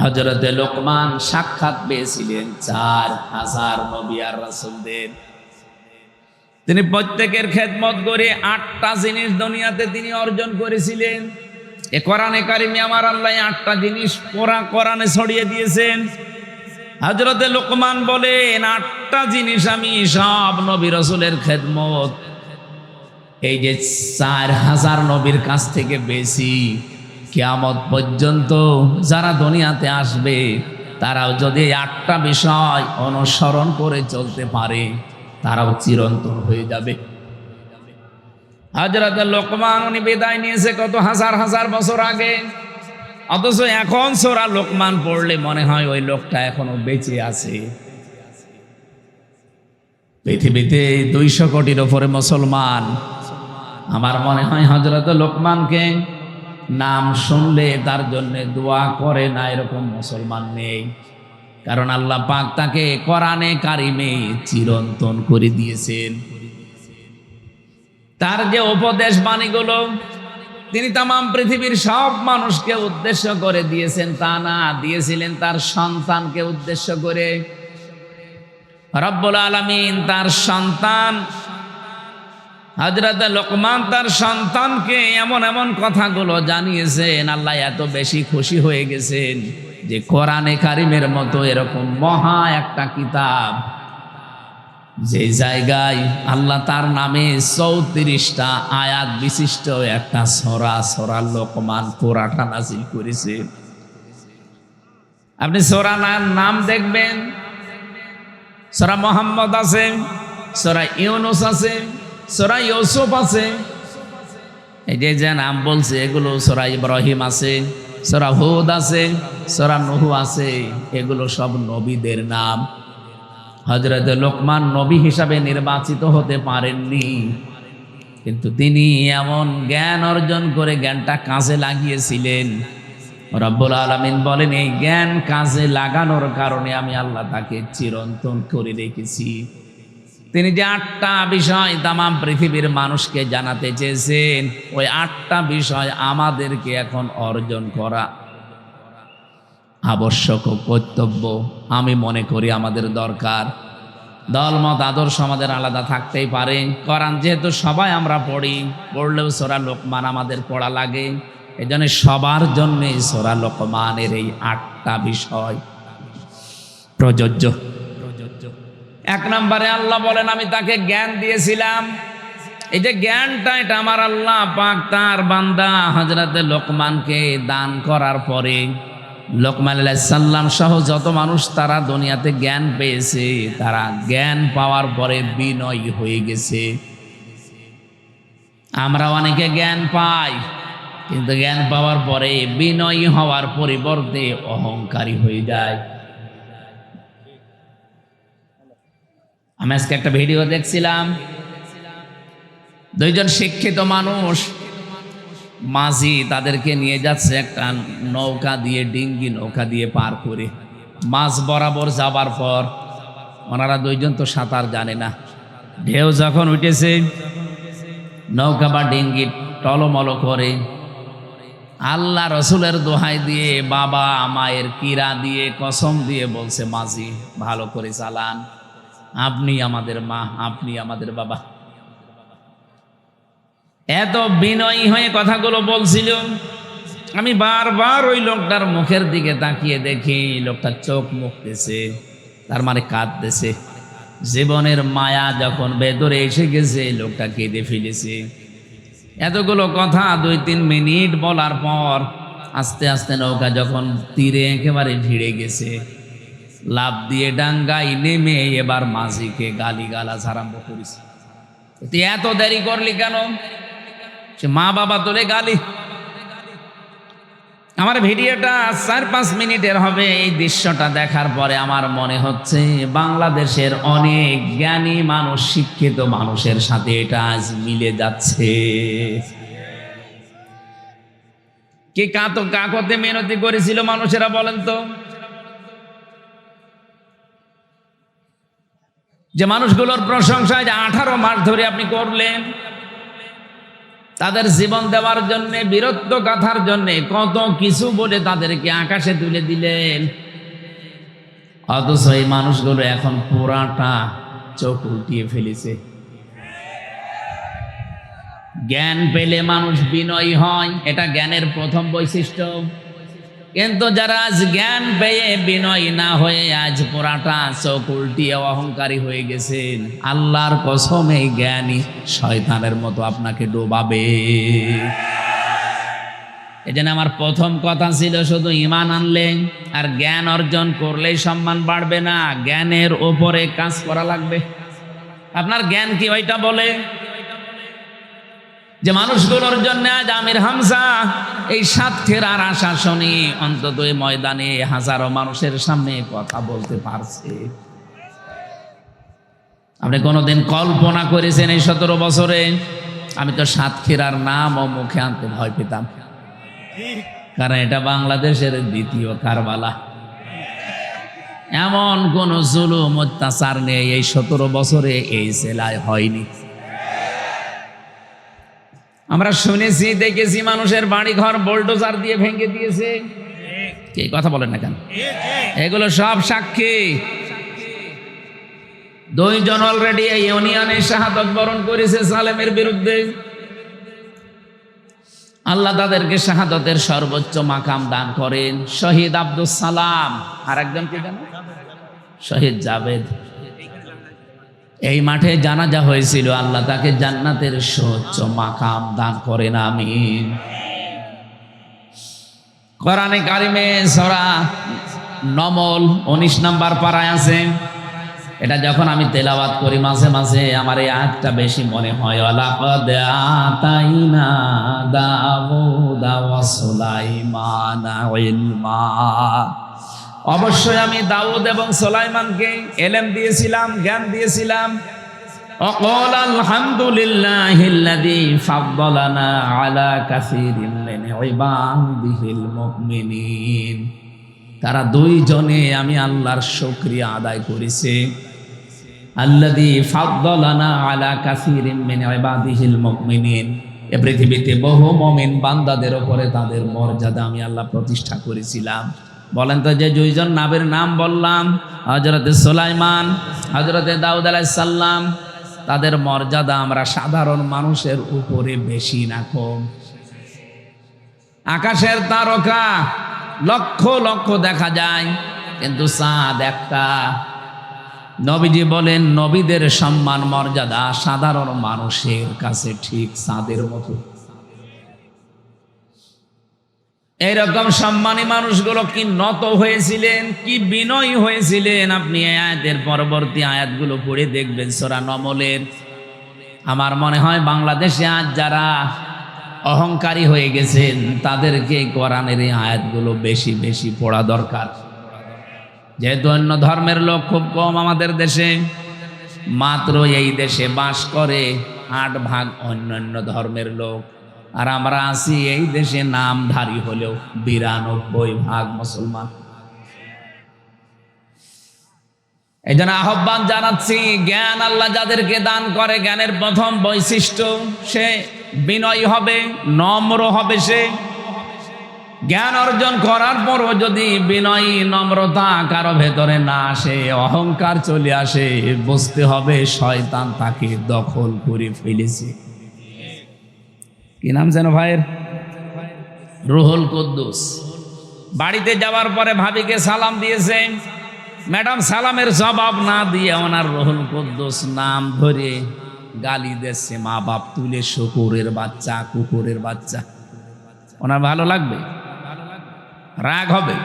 হযরতে লোকমান সাক্ষাৎ পেয়েছিলেন 4000 নবী আর রাসূলদের। তিনি প্রত্যেকের খেদমত করে 8টা জিনিস দুনিয়াতে তিনি অর্জন করেছিলেন। এ কোরআনে কারিমে আমার আল্লাহ 8টা জিনিস কোরআনে ছড়িয়ে দিয়েছেন। হযরতে লোকমান বলেন 8টা জিনিস আমি সব নবী রাসূলের খেদমত এই যে 4000 নবীর কাছ থেকে পেয়েছি। কিয়ামত পর্যন্ত যারা দুনিয়াতে আসবে, তারাও যদি 8টা বিষয় অনুসরণ করে চলতে পারে, তারাও চিরন্তন হয়ে যাবে। হযরত লোকমান উনি বিদায় নিয়েছে কত হাজার হাজার বছর আগে, অথচ এখন সূরা লোকমান পড়লে মনে হয় ওই লোকটা এখনো বেঁচে আছে। পৃথিবীতে 200 কোটির উপরে মুসলমান। আমার মনে হয় হযরত লোকমানকে নাম শুনলে তার জন্য দোয়া করে না এরকম মুসলমান নেই। কারণ আল্লাহ পাক তাকে কোরআনে কারিমে চিরন্তন করে দিয়েছেন। তার যে উপদেশ বাণীগুলো তিনি তাম পৃথিবীর সব মানুষকে উদ্দেশ্য করে দিয়েছেন তা না, দিয়েছিলেন তার সন্তানকে উদ্দেশ্য করে। রব্বুল আলামিন তার সন্তান হযরত লোকমান তার সন্তানকে এমন এমন কথাগুলো জানিয়েছেন, আল্লাহ এত বেশি খুশি হয়ে গেছেন যে কোরআনে কারিমের মতো এরকম মহা একটা কিতাব, যে জায়গায় আল্লাহ তার নামে 34টা আয়াত বিশিষ্ট একটা সূরা লোকমান পুরাটা নাযিল করেছেন। আপনি সূরার নাম দেখবেন, সূরা মুহাম্মদ আছে, সূরা ইউনূস আছে, সূরা ইউসুফ আছে, এই যে নাম বলছে এগুলো সূরা ইব্রাহিম আছে, সূরা হুদ আছে, সূরা নূহ আছে, এগুলো সব নবীদের নাম। হযরত লোকমান নবী হিসাবে নির্বাচিত হতে পারেননি, কিন্তু তিনি এমন জ্ঞান অর্জন করে জ্ঞানটা কাজে লাগিয়েছিলেন। রব্বুল আলামিন বলেন এই জ্ঞান কাজে লাগানোর কারণে আমি আল্লাহ তাকে চিরন্তন করে রেখেছি। তিনি যে 8টা বিষয় তাম পৃথিবীর মানুষকে জানাতে চেয়েছেন, ওই 8টা বিষয় আমাদেরকে এখন অর্জন করা আবশ্যক ও কর্তব্য আমি মনে করি আমাদের দরকার। দলমত আদর্শ আমাদের আলাদা থাকতেই পারে, কোরআন যেহেতু সবাই আমরা পড়ি, পড়লেও সূরা লোকমান আমাদের পড়া লাগে, এই জন্য সবার জন্য সূরা লোকমানের এই 8টা বিষয় প্রযোজ্য। 1 নম্বরে আল্লাহ বলেন আমি তাকে জ্ঞান দিয়েছিলাম। এই যে জ্ঞানটা এটা আমার আল্লাহ পাক তার বান্দা হযরত লোকমানকে দান করার পরে, লোকমান আলাইহিস সালাম সহ যত মানুষ তারা দুনিয়াতে জ্ঞান পেয়েছে, তারা জ্ঞান পাওয়ার পরে বিনয়ী হয়ে গেছে। আমরা অনেকে জ্ঞান পাই, কিন্তু জ্ঞান পাওয়ার পরে বিনয়ী হওয়ার পরিবর্তে অহংকারী হয়ে যায়। আমি আজকে একটা ভিডিও দেখছিলাম, 2জন শিক্ষিত মানুষ মাঝি তাদেরকে নিয়ে যাচ্ছে একটা নৌকা দিয়ে, ডিঙ্গি নৌকা দিয়ে পার করে মাছ বরাবর যাবার পর ওনারা 2জন তো সাঁতার জানে না, ঢেউ যখন উঠেছে নৌকা বা ডিঙ্গি টলমল করে, আল্লাহ রসুলের দোহাই দিয়ে বাবা মায়ের কিরা দিয়ে কসম দিয়ে বলছে মাঝি ভালো করে চালান, আপনি আমাদের মা, আপনি আমাদের বাবা। এত বিনয়ী হয়ে কথাগুলো বলছিল। আমি বারবার ওই লোকটার মুখের দিকে তাকিয়ে দেখি, লোকটা চোখ মুখতেছে, তার মানে কাঁদতেছে। জীবনের মায়া যখন ভেতরে এসে গেছে, লোকটা কেঁদে ফেলেছে। এতগুলো কথা 2-3 মিনিট বলার পর আস্তে আস্তে নৌকা যখন তীরে একেবারে ভিড়ে গেছে, লাফ দিয়ে ডাঙ্গায় নেমে এবার মাঝিকে গালিগালাজ আরম্ভ করেছে। তুই এত দেরি করলি কেন? সে মা বাবা তোলে গালি। আমার ভিডিওটা 4-5 মিনিটের হবে। এই দৃশ্যটা দেখার পরে আমার মনে হচ্ছে বাংলাদেশের অনেক জ্ঞানী মানুষ, শিক্ষিত মানুষের সাথে এটা আজ মিলে যাচ্ছে। কে কাকতে মিনতি করেছিল মানুষেরা বলেন তো? যে মানুষগুলোর প্রশংসায় যে 18 মাস ধরে আপনি করলেন, তাদের জীবন দেওয়ার জন্য, বীরত্ব গাথার জন্য কত কিছু বলে তাদেরকে আকাশে তুলে দিলেন, অথচ এই মানুষগুলো এখন পুরাটা চোখ উল্টিয়ে ফেলেছে। জ্ঞান পেলে মানুষ বিনয়ী হয়, এটা জ্ঞানের প্রথম বৈশিষ্ট্য। কিন্তু যারা আজ জ্ঞান পেয়ে বিনয়ী না হয়ে আজ পুরাটা চোখ উল্টিয়ে অহংকারী হয়ে গেছেন, আল্লাহর কসম এই জ্ঞানী শয়তানের মতো আপনাকে ডোবাবে। এজন্য আমার প্রথম কথা ছিল শুধু ঈমান আনলে আর জ্ঞান অর্জন করলেই সম্মান বাড়বে না, জ্ঞানের উপরে কাজ করা লাগবে। আপনার জ্ঞান কি ওইটা বলে যে মানুষগুলোর জন্য আজ আমির হামজা এই সাতক্ষীরার আশা শুনি অন্তত এই ময়দানে হাজারো মানুষের সামনে কথা বলতে পারছে। আপনি কোনোদিন কল্পনা করেছেন এই 17 বছরে? আমি তো সাতক্ষীরার নাম ও মুখে আনতে ভয় পেতাম। কারণ এটা বাংলাদেশের দ্বিতীয় কারবালা। এমন কোন জুলুম অত্যাচার নেই এই 17 বছরে এই জেলায় হয়নি। আমরা শুনেছি দেখেছি মানুষের বাড়ি ঘর বোল্ডোজার দিয়ে ভেঙে দিয়েছে। কে কথা বলেন না কেন? এগুলো সব সাক্ষী। 2 জন অলরেডি এই ইউনিয়নে শাহাদত বরণ করেছে সালেমের বিরুদ্ধে। আল্লাহ তাদেরকে শাহাদতের সর্বোচ্চ মাকাম দান করেন। শহীদ আব্দুল সালাম আর একজন কে জানো? শহীদ জাবেদ। এই মাঠে জানাজা হয়েছিল, আল্লাহ তাকে জান্নাতের সর্বোচ্চ মাকাম দান করেন, আমিন। কোরআনে কারিমে সূরা নমল 19 নম্বর পারায় আছে। এটা যখন আমি তেলাওয়াত করি মাঝে মাঝে আমার এই আয়াতটা বেশি মনে হয়। ওয়ালাকাদ আতাইনা দাউদা ওয়া সুলাইমানা ইলমা। অবশ্যই আমি দাউদ এবং সুলাইমানকে ইলম দিয়েছিলাম, জ্ঞান দিয়েছিলাম। وقال الحمد لله الذي فضلنا على كثير من عباده المؤمنين। তারা 2 জনে আমি আল্লাহর শুকরিয়া আদায় করেছে। আল্লাযী ফাদ্দালানা আলা কাসীরিন মিন ইবাদিহিল মুমিনিন। এই পৃথিবীতে বহু মুমিন বান্দাদের উপরে তাদের মর্যাদা আমি আল্লাহ প্রতিষ্ঠা করেছিলাম। বলেন তো, যে 2 জন নবীর নাম বললাম, হযরতে সুলাইমান, হযরতে দাউদ আলাইহিস সালাম, তাদের মর্যাদা আমরা সাধারণ মানুষের উপরে বেশি না কম? আকাশের তারকা লক্ষ লক্ষ দেখা যায়, কিন্তু চাঁদ একটা। নবীজি বলেন নবীদের সম্মান মর্যাদা সাধারণ মানুষের কাছে ঠিক চাঁদের মতো। এইরকম সম্মানী মানুষগুলো কি নত হয়েছিলেন, কি বিনয়ী হয়েছিলেন। আপনি এই আয়াতের পরবর্তী আয়াতগুলো পড়ে দেখবেন সূরা নমলের। আমার মনে হয় বাংলাদেশে আজ যারা অহংকারী হয়ে গেছেন তাদেরকে কোরআনের এই আয়াতগুলো বেশি বেশি পড়া দরকার। যেহেতু অন্য ধর্মের লোক খুব কম আমাদের দেশে, মাত্র এই দেশে বাস করে 8 ভাগ অন্যান্য ধর্মের লোক, আর আমরা আছি এই দেশে নামধারী হলেও 92 ভাগ মুসলমান। এই জন্য আহ্বান জানাচ্ছি, জ্ঞান আল্লাহ যাদেরকে দান করে, জ্ঞানের প্রথম বৈশিষ্ট্য সে বিনয়ী হবে, নম্র হবে। সে জ্ঞান অর্জন করার পরও যদি বিনয়ী নম্রতা কারো ভেতরে না আসে, অহংকার চলে আসে, বুঝতে হবে শয়তান তাকে দখল করে ফেলেছে। কি নাম যেন ভাইয়ের? রুহুল কুদ্দুস। বাড়িতে যাওয়ার পরে ভাবিকে সালাম দিয়েছে, ম্যাডাম সালামের জবাব না দিয়ে ওনার রুহুল কুদ্দুস নাম ধরে গালি দিচ্ছে, মা বাপ তুলে, শুকুরের বাচ্চা, কুকুরের বাচ্চা। ওনার ভালো লাগবে? রাগ হবে?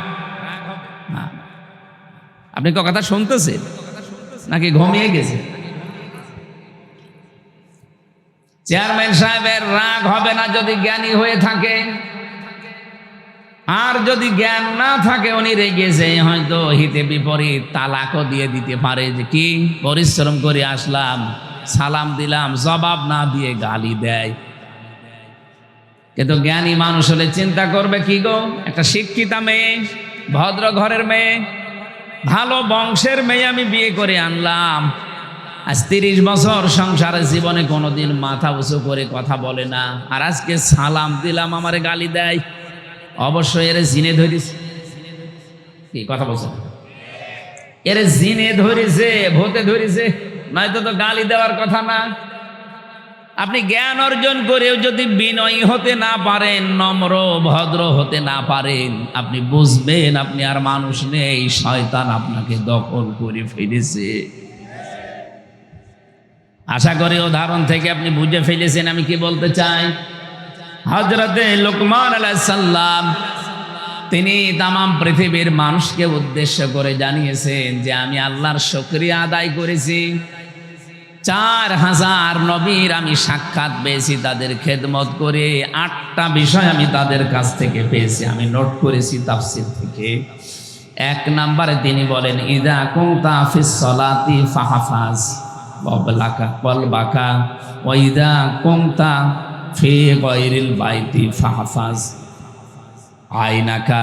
আপনি কথা শুনতেছেন নাকি ঘুমিয়ে গেছে? চেয়ারম্যান সাহেবের রাগ হবে না যদি জ্ঞানী হয়ে থাকে, আর যদি জ্ঞান না থাকে উনি রেগেছে, হয়তো হিতে বিপরীত তালাকও দিয়ে দিতে পারে। যে কি পরিশ্রম করে আসলাম, সালাম দিলাম, জবাব না দিয়ে গালি দেয়। কিন্তু জ্ঞানী মানুষ হলে চিন্তা করবে, কি গো, একটা শিক্ষিতা মেয়ে, ভদ্র ঘরের মেয়ে, ভালো বংশের মেয়ে আমি বিয়ে করে আনলাম, আজ 30 বছর সংসারের জীবনে কোনোদিন মাথা উঁচু করে কথা বলে না, আর আজকে সালাম দিলাম আমারে গালি দেয়। অবশ্যই এর জিনে ধরেছে। কি কথা বলছে? এর জিনে ধরেছে, ভূতে ধরেছে, নয়তো তো গালি দেওয়ার কথা না। আপনি জ্ঞান অর্জন করেও যদি বিনয়ী হতে না পারেন, নম্র ভদ্র হতে না পারেন, আপনি বুঝবেন আপনি আর মানুষ নেই, শয়তান আপনাকে দখল করে ফেলেছে। আশা করি উদাহরণ থেকে আপনি বুঝে ফেলেছেন আমি কি বলতে চাই। হযরতে লুকমান আলাইহিস সালাম তিনি তামাম পৃথিবীর মানুষকে উদ্দেশ্য করে জানিয়েছেন যে আমি আল্লাহর শুকরিয়া আদায় করেছি। 4000 নবীর আমি সাক্ষাৎ পেয়েছি, তাদের খেদমত করে 8টা বিষয় আমি তাদের কাছ থেকে পেয়েছি, আমি নোট করেছি তাফসীর থেকে। 1 নম্বরে তিনি বলেন, ইযা কুনতা ফিস সালাতি ফাহফাজ কলবাকা ওয়া ইযা কুনতা ফি গায়রিল বাইতি ফাহফাজ। আইনাকা।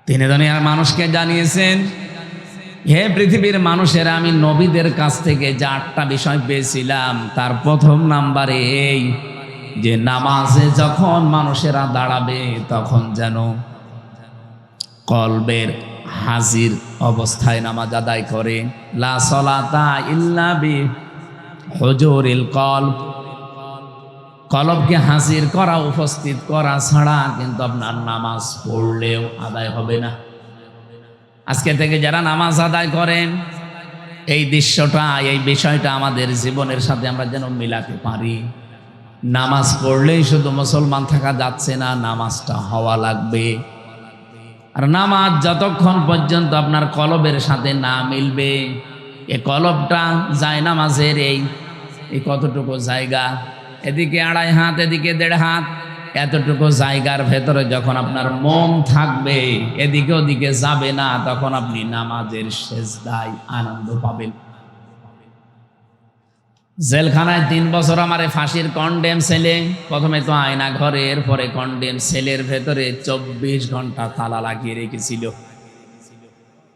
তিনি দুনিয়ার মানুষকে জানিয়েছেন, হে পৃথিবীর মানুষেরা, আমি নবীদের কাছ থেকে যে 8টা বিষয় পেয়েছিলাম তার প্রথম নাম্বারে এই যে নামাজে যখন মানুষেরা দাঁড়াবে তখন যেন কলবের হাজির অবস্থায় নামাজ আদায় করে। লা সলাতা ইল্লা বি হুজুরিল কলব, কলবকে হাজির করা, উপস্থিত করা ছাড়া কিন্তু আপনার নামাজ পড়লেও আদায় হবে না। আজকে থেকে যারা নামাজ আদায় করেন, এই দৃশ্যটা, এই বিষয়টা আমাদের জীবনের সাথে আমরা যেন মিলাতে পারি। নামাজ পড়লেই শুধু মুসলমান থাকা যাচ্ছে না, নামাজটা হওয়া লাগবে। আর নামাজ যতক্ষণ পর্যন্ত আপনার কলবের সাথে না মিলবে, এই কলবটা যায় নামাজের এই কতটুকু জায়গা, এদিকে 2.5 হাত, এদিকে 1.5 হাত, এতটুকু জায়গার ভেতরে যখন আপনার মন থাকবে, এদিকে ওদিকে যাবে না, তখন আপনি নামাজের সেজদায় আনন্দ পাবেন। জেলখানায় 3 বছর আমারে ফাঁসির কন্ডেম সেলে, প্রথমে তো আয়না ঘরে, এরপরে কন্ডেম সেলের ভেতরে 24 ঘন্টা তালা লাগিয়ে রেখেছিল।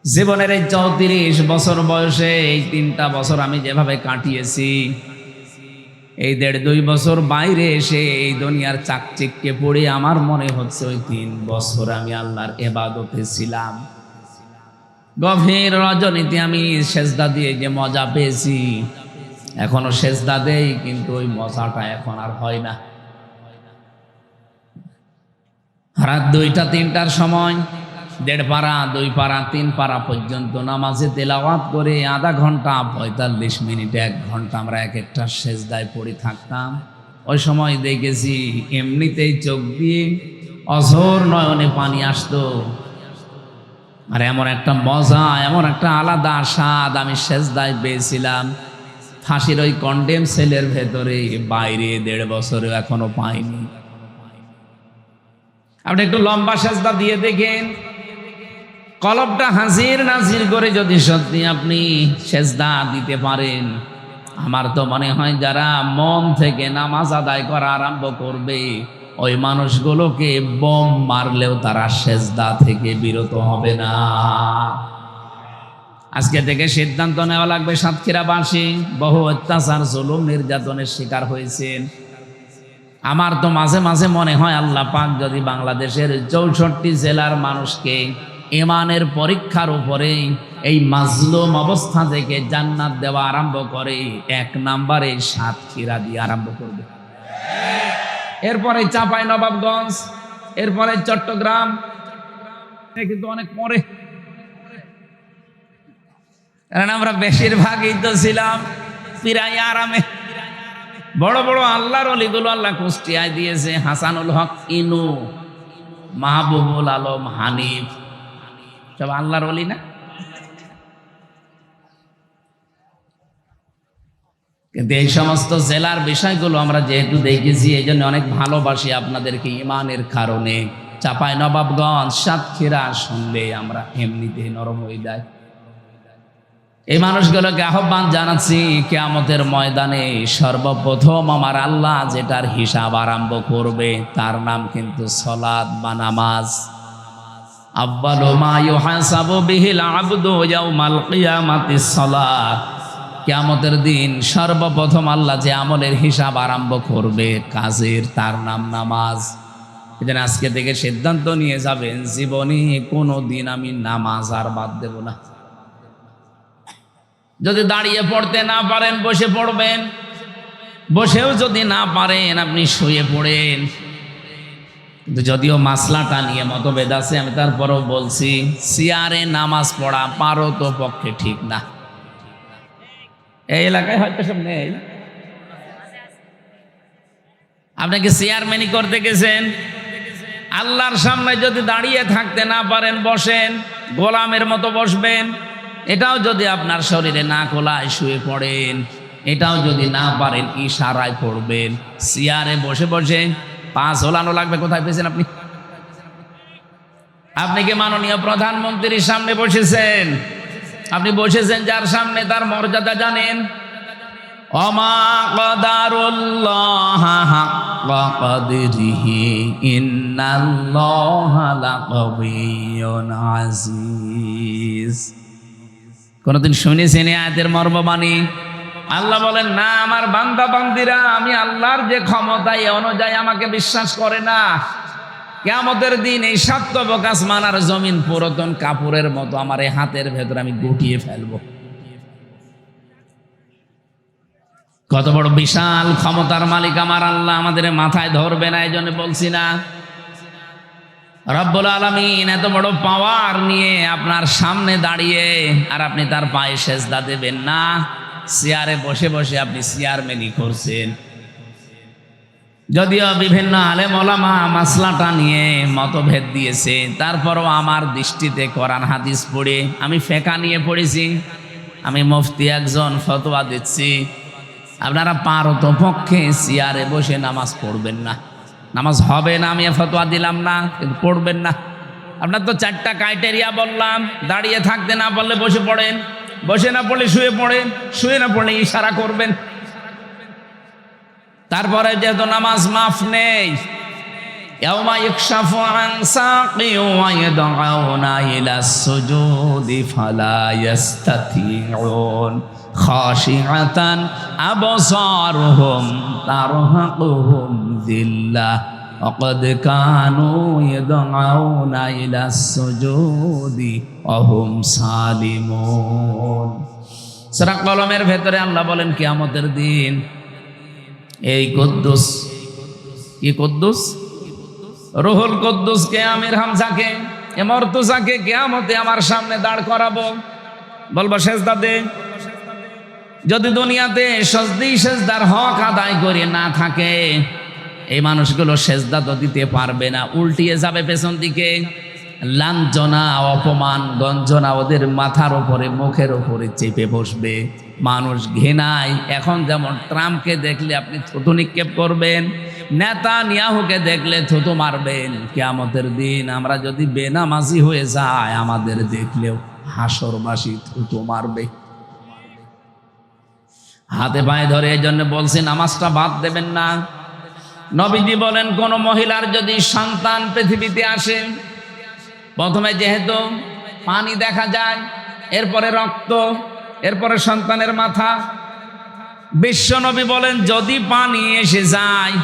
জীবনের এই 34 বছর বয়সে এই 3টা বছর আমি যেভাবে কাটিয়েছি, এই 1.5-2 বছর বাইরে এসে এই দুনিয়ার চাকচিক্যে পড়ে আমার মনে হচ্ছে ওই 3 বছর আমি আল্লাহর ইবাদতে ছিলাম। গভীর রজনীতে আমি সেজদা দিয়ে যে মজা পেয়েছি, এখনো সেজদা দেই, কিন্তু ওই মজাটা এখন আর হয় না। রাত 2টা-3টার সময় 1.5 পারা, 2 পারা, 3 পারা পর্যন্ত নামাজে তেলাওয়াত করে আধা ঘন্টা, 45 মিনিট, 1 ঘন্টা আমরা এক একটা সেজদায় পড়ে থাকতাম। ওই সময় দেখেছি এমনিতেই চোখ দিয়ে অঝোর নয়নে পানি আসতো। আর এমন একটা মজা, এমন একটা আলাদা স্বাদ আমি সেজদায় পেয়েছিলাম, ফাঁসির ওই কন্ডেম সেলের ভেতরে, বাইরে 1.5 বছরেও এখনো পাইনি। আপনি একটু লম্বা সেজদা দিয়ে দেখেন, কলবটা হাজির নাজির করে যদি সত্যি আপনি সেজদা দিতে পারেন, আমার তো মনে হয় যারা মন থেকে নামাজ আদায় করা আরম্ভ করবে, ওই মানুষগুলোকে বোম মারলেও তারা সেজদা থেকে বিরত হবে না। আজকে থেকে সিদ্ধান্ত নেওয়া লাগবে। সাতক্ষীরাবাসী বহু অত্যাচার, জুলুম, নির্যাতনের শিকার হয়েছেন। আমার তো মাঝে মাঝে মনে হয় আল্লাহ পাক যদি বাংলাদেশের 64 জেলার মানুষকে ঈমানের পরীক্ষার উপরে এই মাজলুম অবস্থা থেকে জান্নাত দেওয়া আরম্ভ করে, 1 নম্বরে সাতক্ষীরা দিয়ে আরম্ভ করবে, এরপরে চাঁপাইনবাবগঞ্জ, এরপরে চট্টগ্রাম, কিন্তু অনেক পরে। কারণ আমরা বেশিরভাগই তো ছিলাম পিরাই আরামে। বড় বড় আল্লাহর ওলিগুলো আল্লাহ কুষ্টিয়ায় দিয়েছে, হাসানুল হক ইনু, মাহবুবুল আলম হানিফ, সব আল্লাহর ওলি না? কিন্তু এই সমস্ত জেলার বিষয়গুলো আমরা যেহেতু দেখেছি, এই জন্য অনেক ভালোবাসি আপনাদেরকে ঈমানের কারণে। চাঁপাইনবাবগঞ্জ, সাতক্ষীরা শুনলে আমরা এমনিতেই নরম হয়ে যাই। এই মানুষগুলোকে আহ্বান জানাচ্ছি, কিয়ামতের ময়দানে সর্বপ্রথম আমার আল্লাহ যেটার হিসাব আরম্ভ করবে তার নাম কিন্তু সালাত বা নামাজ। আউয়ালু মা ইউহাসাবু বিহিল আবদু ইয়াউমাল কিয়ামাতিস সালাত। কিয়ামতের দিন সর্বপ্রথম আল্লাহ যে আমলের হিসাব আরম্ভ করবে কাজের, তার নাম নামাজ। এজন্য আজকে থেকে সিদ্ধান্ত নিয়ে যাবেন, জীবনে কোনো দিন আমি নামাজ আর বাদ দেব না। যদি দাঁড়িয়ে পড়তে না পারেন বসে পড়বেন, বসেও যদি না পারেন আপনি শুয়ে পড়েন। কিন্তু যদিও মাসলাটা নিয়ে মতভেদ আছে, আমি তারপরেও বলছি, চেয়ারে নামাজ পড়া পারো তো পক্ষে ঠিক না। এই এলাকায় হয়তো সব নেই। আপনাকে চেয়ারম্যানই করতে গেছেন, আল্লাহর সামনে যদি দাঁড়িয়ে থাকতে না পারেন বসেন, গোলামের মতো বসবেন। এটাও যদি আপনার শরীরে না কোলায় শুয়ে পড়েন, এটাও যদি না পারেন ইশারায় পড়বেন। চেয়ারে বসে বসে পা ঝোলানো লাগবে। কোথায় পেয়েছেন আপনি? আপনি কি মাননীয় প্রধানমন্ত্রীর সামনে বসেছেন? আপনি বসেছেন যার সামনে, তার মর্যাদা জানেন? ওমা কদারুল্লাহ হাক্কা কদরিহি ইন্নাল্লাহা লাকাবিয়্যুন আজিজ। কোনদিন শুনেছেন এই আয়াতের মর্মবাণী? আল্লাহ বলেন, না, আমার বান্দা বান্দিরা আমি আল্লাহর যে ক্ষমতা এই অনুযায়ী আমাকে বিশ্বাস করে না। কিয়ামতের দিন এই সাতবক আসমান আর জমিন পুরাতন কাপড়ের মতো আমার এই হাতের ভেতর আমি গুটিয়ে ফেলবো। কত বড় বিশাল ক্ষমতার মালিক আমার আল্লাহ, আমাদের মাথায় ধরবে না, এই জন্য বলছি না। রব্বুল আলামিন এত বড় পাওয়ার নিয়ে আপনার সামনে দাঁড়িয়ে আর আপনি তার পায়ে সেজদা দেবেন না। চেয়ারে বসে বসে আপনি চেয়ারম্যানই করছেন। যদিও বিভিন্ন আলেম ওলামা মাসলাটা নিয়ে মতভেদ দিয়েছে, তারপরও আমার দৃষ্টিতে কোরআন হাদিস পড়ে, আমি ফেকা নিয়ে পড়েছি, আমি মুফতি একজন, ফতোয়া দিচ্ছি, আপনারা পারতপক্ষে চেয়ারে বসে নামাজ পড়বেন না। নামাজ হবে না আমি ফতোয়া দিলাম না, কিন্তু পড়বেন না। আপনার তো 4টা ক্রাইটেরিয়া বললাম, দাঁড়িয়ে থাকতে না পারলে বসে পড়েন, বসে না পড়লে শুয়ে পড়েন, শুয়ে না পড়লে ইশারা করবেন। তারপরে যেহেতু নামাজ মাফ নেই, ইয়াউমা ইকশাফু আন সাকি ওয়া ইয়াদউনা ইলা সুজুদি ফালা ইস্তাতিউন খাশিআতান আবসারুহুম তারহাকুহুম যিল্লাহ ওয়া ক্বাদ কানু ইয়াদউনা ইলা সুজুদি ওয়া হুম সালিমুন। সূরা কলমের ভেতরে আল্লাহ বলেন কিয়ামতের দিন এই কুদ্দুস, কি কুদ্দুস? রুহুল কুদ্দুসকে, আমির হামজাকে, এ মর্তুজাকে কিয়ামতে আমার সামনে দাঁড় করাবো, বলবো সেজদা দে। যদি দুনিয়াতে সেজদার হক আদায় করে না থাকে, এই মানুষগুলো সেজদা তো দিতে পারবে না, উল্টিয়ে যাবে পেছন দিকে। লাঞ্ছনা, অপমান, গঞ্জনা ওদের মাথার উপরে, মুখের উপরে চেপে বসবে। মানুষ ঘৃণায়, এখন যেমন ট্রাম্পকে দেখলে আপনি থুতু নিক্ষেপ করবেন, নেতানিয়াহুকে দেখলে থুতু মারবেন, কিয়ামতের দিন আমরা যদি বেনামাজি হয়ে যাই, আমাদের দেখলেও হাসরবাসী থুতু মারবে, হাতে পায়ে ধরে। এই জন্য বলছি নামাজটা বাদ দেবেন না। নবীজি বলেন, কোন মহিলার যদি সন্তান পৃথিবীতে আসে, প্রথমে যেহেতু পানি দেখা যায়, এরপরে রক্ত, এরপরে সন্তানের মাথা, বিশ্ব নবী বলেন যদি পানি এসে যায়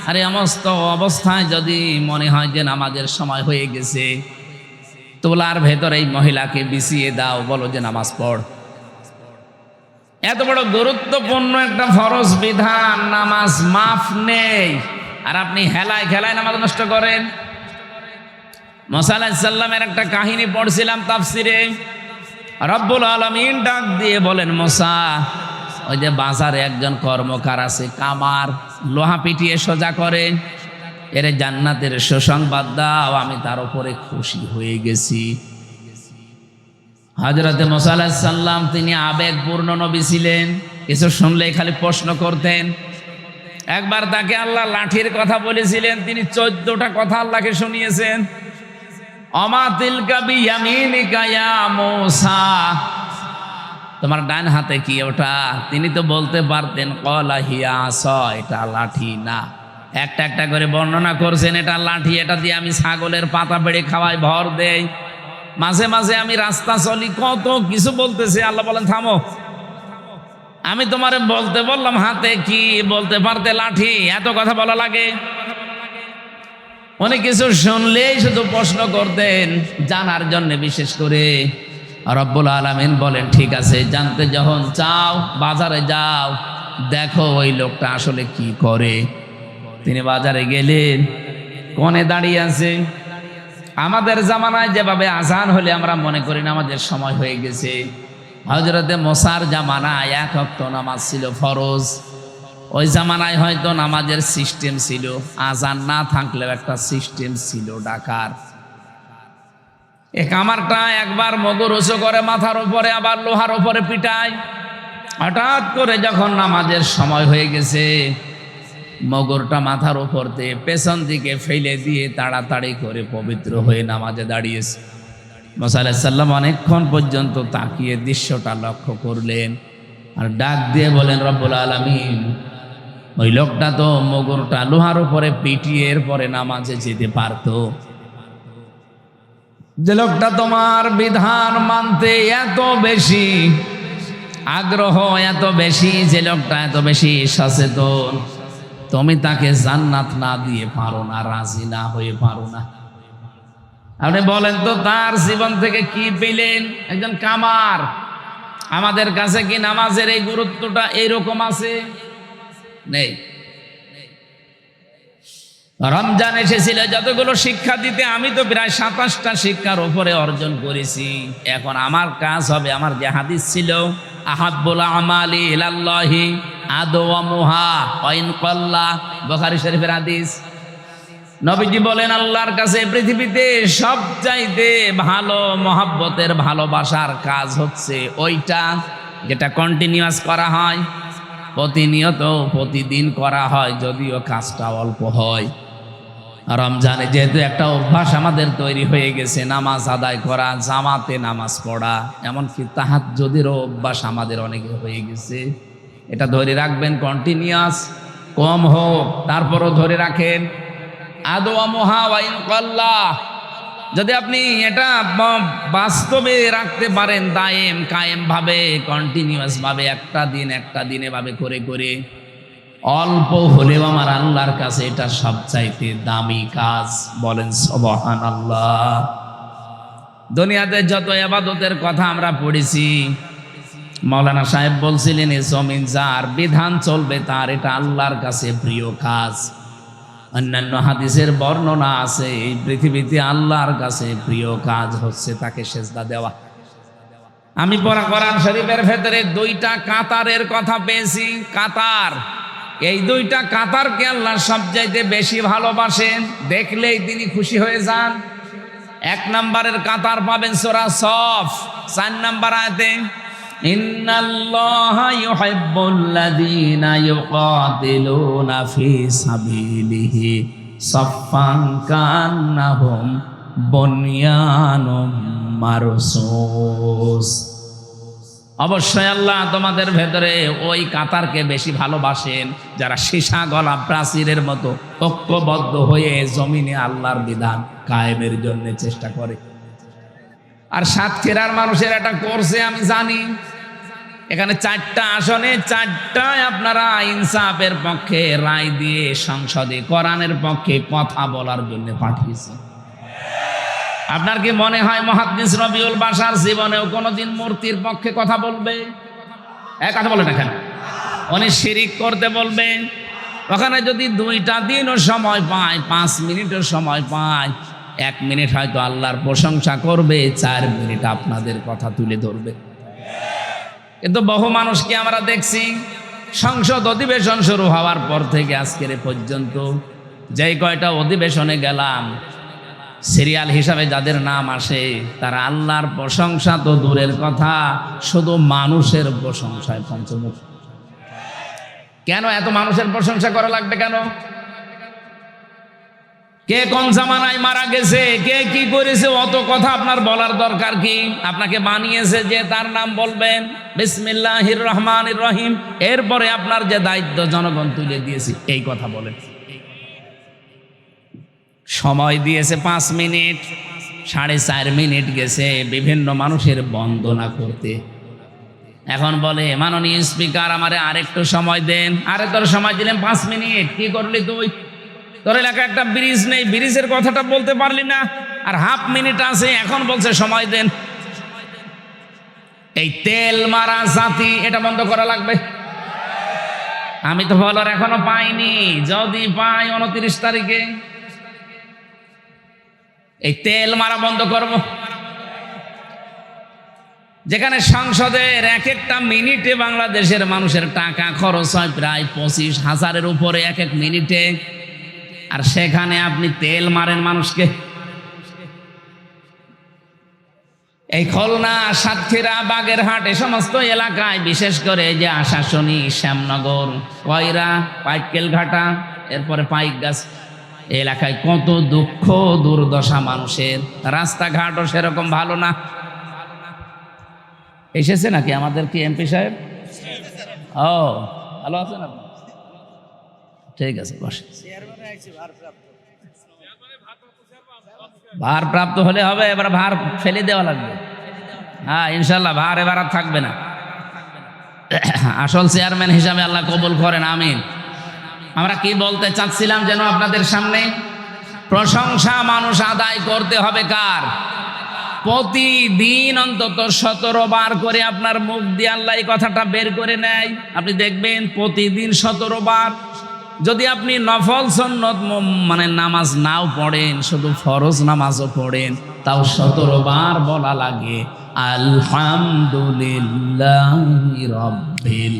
আর সমস্ত অবস্থায় যদি মনে হয় যে নামাজের সময় হয়ে গেছে, তোলার ভেতরে এই মহিলাকে বিছিয়ে দাও, বলো যে নামাজ পড়। এত বড় গুরুত্বপূর্ণ একটা ফরজ বিধান, নামাজ মাফ নেই, আর আপনি হেলায় খেলায় নামাজ নষ্ট করেন। মুসা আলাইহিস সালামের একটা কাহিনী পড়ছিলাম তাফসিরে। রব্বুল আলামিন ডাক দিয়ে বলেন, মুসা, ওই যে বাজারে একজন কর্মকার আছে, কামার, লোহা পিটিয়ে সোজা করে, এর জান্নাতের সুসংবাদ দাও, আমি তার উপরে খুশি হয়ে গেছি। হযরতে মুসা আলাইহিস সালাম তিনি আবেগপূর্ণ নবী ছিলেন, কিছু শুনলেই খালি প্রশ্ন করতেন। একবার তাকে আল্লাহ লাঠির কথা বলেছিলেন, তিনি 14টা কথা আল্লাহকে শুনিয়েছেন। অমা তিলকা বিয়ামিনিকা ইয়া মূসা, তোমার ডান হাতে কি ওটা? তিনি তো বলতে পারতেন ক্বালা হিয়া আসা, এটা লাঠি না। একটা একটা করে বর্ণনা করছেন, এটা লাঠি, এটা দিয়ে আমি ছাগলের পাতা পেড়ে খাওয়াই, ভর দেই, মাঝে মাঝে আমি রাস্তা চলি, কত কিছু বলতেছে। আল্লাহ বলেন, থামো, আমি তোমারে বলতে বললাম হাতে কি, বলতে পারতে লাঠি, এত কথা বলা লাগে? অনেক কিছু শুনলেই শুধু প্রশ্ন করতেন, জানার জন্য। বিশেষ করে রব্বুল আলামিন বলেন, ঠিক আছে, জানতে যখন চাও বাজারে যাও, দেখো ওই লোকটা আসলে কি করে। তিনি বাজারে গেলেন, কোণে দাঁড়িয়ে আছে। আমাদের জামানায় যেভাবে আজান হলে আমরা মনে করি নামাজের সময় হয়ে গেছে, হযরতে মুসার জামানায় 1 ওয়াক্ত নামাজ ছিল ফরজ। ওই জামানায় হয়তো নামাজের সিস্টেম ছিল, আজান না থাকলেও একটা সিস্টেম ছিল ডাকার। এই কামারটা একবার মগর উঁচু করে মাথার উপরে, আবার লোহার উপরে পিটায়। হঠাৎ করে যখন নামাজের সময় হয়ে গেছে, মগরটা মাথার উপর দিয়ে পেছন দিকে ফেলে দিয়ে তাড়াতাড়ি করে পবিত্র হয়ে নামাজে দাঁড়িয়েছে। মুসা আলাইহিস সালাম অনেকক্ষণ পর্যন্ত তাকিয়ে দৃশ্যটা লক্ষ্য করলেন। আর ডাক দিয়ে বলেন, রব্বুল আলামিন, ওই লোকটা তো মগরটা লোহার উপরে পিটিয়ে এরপরে নামাজে যেতে পারতো। যে লোকটা তোমার বিধান মানতে এত বেশি আগ্রহ, এত বেশি, যে লোকটা এত বেশি সচেতন, তুমি তাকে জান্নাত না দিয়ে পারো না, রাজি না হয়ে পারো না। আপনি বলেন তো তার জীবন থেকে কি পেলেন? একজন কামার। আমাদের কাছে কি নামাজের এই গুরুত্বটা এইরকম আছে? নেই। রমজান এসেছিল যতগুলো শিক্ষা দিতে, আমি তো প্রায় 27টা শিক্ষার উপরে অর্জন করেছি। এখন আমার কাজ হবে, আমার যে হাদিস ছিল, আহাব্বুল আমালি ইলাল্লাহি আদওয়ামুহা ওয়া ইন ক্বাল্লা, বুখারী শরীফের হাদিস। নবীজি বলেন, আল্লাহর কাছে পৃথিবীতে সবচাইতে ভালো মহব্বতের ভালোবাসার কাজ হচ্ছে ওইটা যেটা কন্টিনিউয়াস করা হয়, প্রতিনিয়ত প্রতিদিন করা হয়, যদিও কাজটা অল্প হয়। রমজানে যেহেতু একটা অভ্যাস আমাদের তৈরি হয়ে গেছে, নামাজ আদায় করা, জামাতে নামাজ পড়া, এমনকি তাহাজ্জুদেরও অভ্যাস আমাদের অনেকে হয়ে গেছে। এটা ধরে রাখবেন, কন্টিনিউয়াস, কম হোক তারপরও ধরে রাখেন। আদওয়ামুহা ওয়া ইন ক্বাল্লা, যদি আপনি এটা বাস্তবে রাখতে পারেন, দায়েম কায়েম ভাবে, কন্টিনিউয়াস ভাবে, একটা দিন এভাবে করে করে, অল্প হলেও আমার আল্লাহর কাছে এটা সবচাইতে দামি কাজ। বলেন সুবহানাল্লাহ। দুনিয়াতে যত ইবাদতের কথা আমরা পড়েছি, মাওলানা সাহেব বলছিলেন, এই জমিন যার, বিধান চলবে তার, এটা আল্লাহর কাছে প্রিয় কাজ। অন্যান্য হাদিসের বর্ণনা আছে, এই পৃথিবীতে আল্লাহর কাছে প্রিয় কাজ হচ্ছে তাকে সেজদা দেওয়া। আমি পড়া কোরআন শরীফের ভেতরে 2টা কাতারের কথা পেয়েছি। কাতার, এই 2টা কাতারকে আল্লাহ সবচাইতে বেশি ভালোবাসেন, দেখলেই তিনি খুশি হয়ে যান। 1 নম্বরের কাতার পাবেন সূরা সফ 4 নম্বর আয়াতে, ইন্নাল্লাহা ইউহিব্বুল্লাযীনা ইউকাতিলুনা ফি সাবিলিহি সাফফান কান্নাহুম বুনয়ানুম মারসুস। অবশ্যই আল্লাহ তোমাদের ভেতরে ওই কাতারকে বেশি ভালোবাসেন যারা সীসা গলা প্রাচীরের মতো ঐক্যবদ্ধ হয়ে জমিনে আল্লাহর বিধান কায়েমের জন্য চেষ্টা করে। আর সাতক্ষীরার মানুষের এটা করছে আমি জানি। এখানে 4টা আসনে 4টায় আপনারা ইনসাফের পক্ষে রায় দিয়ে সংসদে কোরআনের পক্ষে কথা বলার জন্য পাঠিয়েছে। আপনার কি মনে হয় মুহাদ্দিস রবিউল বাশার জীবনেও কোনোদিন মূর্তির পক্ষে কথা বলবে? কথা বলে না কেন? উনি শিরিক করতে বলবে। ওখানে যদি 2টা দিনও সময় পায়, 5 মিনিটও সময় পায়, 1 মিনিট হয়তো আল্লাহর প্রশংসা করবে, 4 মিনিট আপনাদের কথা তুলে ধরবে। কিন্তু বহু মানুষকে আমরা দেখছি সংসদ অধিবেশন শুরু হওয়ার পর থেকে আজকের পর্যন্ত যেই কয়টা অধিবেশনে গেলাম, সিরিয়াল হিসাবে যাদের নাম আসে তারা আল্লাহর প্রশংসা তো দূরের কথা, শুধু মানুষের প্রশংসায় পঞ্চমুখ। কেন এত মানুষের প্রশংসা করা লাগবে কেন? কে কোন জামানায় মারা গেছে, কে কি করেছে, অত কথা আপনার বলার দরকার কি? আপনাকে বানিয়েছে যে তার নাম বলবেন বিসমিল্লাহির রহমানির রহিম, এরপরে আপনার যে দায়িত্ব জনগণ তুলে দিয়েছে এই কথা বলেন। সময় দিয়েছে 5 মিনিট, 4.5 মিনিট গেছে বিভিন্ন মানুষের বন্দনা করতে। এখন বলে মাননীয় স্পিকার আমারে আরেকটু সময় দেন। আরে তোর সময় দিলাম 5 মিনিট, কি করলি তুই? তোর এলাকায় একটা ব্রিজ নেই, ব্রিজের কথাটা বলতে পারলি না, আর হাফ মিনিট আছে, এখন বলছে সময় দেন। এই তেল মারা জাতি, এটা বন্ধ করা লাগবে। আমি তো বলার এখনো পাইনি, যদি পাই 29 তারিখে এই তেল মারা বন্ধ করব। যেখানে সংসদের 1-একটা মিনিটে বাংলাদেশের মানুষের টাকা খরচ হয় প্রায় 25,000-এর উপরে 1-1 মিনিটে, আর সেখানে আপনি তেল মারেন মানুষকে। এই খুলনা, সাতক্ষীরা, বাগেরহাট এই সমস্ত এলাকায়, বিশেষ করে যে আশাশুনি, শ্যামনগর, কয়রা, পাইকেলঘাটা, এরপরে পাইকগাছ এলাকায় কত দুঃখ দুর্দশা মানুষের। রাস্তাঘাটও সেরকম ভালো না। এসেছে নাকি আমাদের কি এমপি সাহেব? ও ভালো আছেন আপনি? ঠিক আছে, বসে। ভারপ্রাপ্ত হলে হবে, এবার ভার ফেলে দেওয়া লাগবে। হ্যাঁ ইনশাল্লাহ ভার এবার আর থাকবে না। আসল চেয়ারম্যান হিসাবে আল্লাহ কবুল করেন, আমিন। আমরা কি বলতে চাচ্ছিলাম যেন আপনাদের সামনে, প্রশংসা মানুষ আদায় করতে হবে কার? প্রতিদিন অন্তত 17 বার করে আপনার মুখ দিয়ে আল্লাহ এই কথাটা বের করে নেয়। আপনি দেখবেন প্রতিদিন 17 বার। যদি আপনি নফল সুন্নত মানে নামাজ নাও পড়েন, শুধু ফরজ নামাজও পড়েন, তাও 17 বার বলা লাগে আলহামদুলিল্লাহি রাব্বিল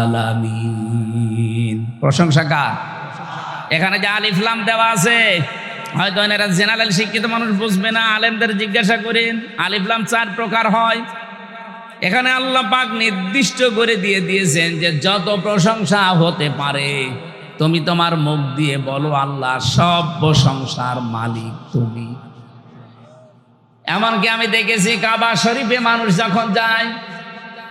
আলামিন। প্রশংসা কার? এখানে যে আলিফ লাম দেওয়া আছে, হয়তো এনারা জেনারেল শিক্ষিত মানুষ বুঝবে না, আলেমদের জিজ্ঞাসা করেন। আলিফ লাম 4 প্রকার হয়। এখানে আল্লাহ পাক নির্দিষ্ট করে দিয়ে দিয়েছেন যে যত প্রশংসা হতে পারে তুমি তোমার মুখ দিয়ে বলো আল্লাহ সব প্রশংসার মালিক তুমি। এমনকি আমি দেখেছি কাবা শরীফে মানুষ যখন যায়,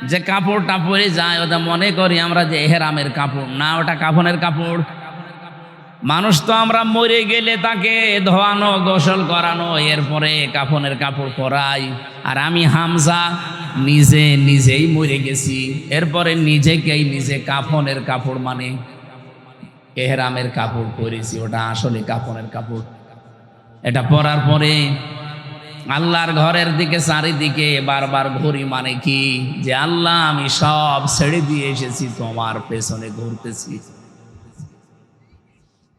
যে কাপড়টা পরে যায় ওটা মনে করি আমরা যে এহরামের কাপড় না, ওটা কাফনের কাপড়। মানুষ তো আমরা মরে গেলে তাকে ধোয়ানো, গোসল করানো, এরপরে কাফনের কাপড় পরাই। আর আমি হামজা নিজেই মরে গেছি, এরপরে নিজেকেই নিজে কাফনের কাপড় মানে এহরামের কাপড় পরেছি, ওটা আসলে কাফনের কাপড়। এটা পরার পরে আল্লাহর ঘরের দিকে চারিদিকে বারবার ঘুরি, মানে কি যে আল্লাহ আমি সব ছেড়ে দিয়ে এসেছি, তোমার পেছনে ঘুরতেছি।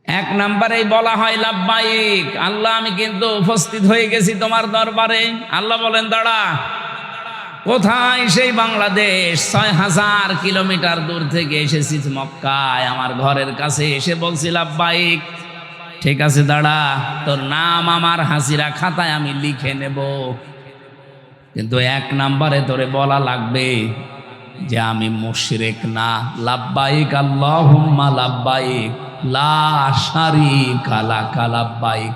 1 নম্বরেই বলা হয় লাব্বাইক, আল্লাহ আমি কিন্তু উপস্থিত হয়ে গেছি তোমার দরবারে। আল্লাহ বলেন দাঁড়া, কোথায়? সেই বাংলাদেশ 6000 কিলোমিটার দূর থেকে এসেছি মক্কায়, আমার ঘরের কাছে এসে বলছি লাব্বাইক। ঠিক আছে দাঁড়া, তোর নাম আমার হাজিরা খাতায় আমি লিখে নেব, কিন্তু 1 নম্বরে তোরে বলা লাগবে যে আমি মুশরিক না। লাব্বাইক আল্লাহুম্মা লাব্বাইক লা শারীকা লাকা লাব্বাইক।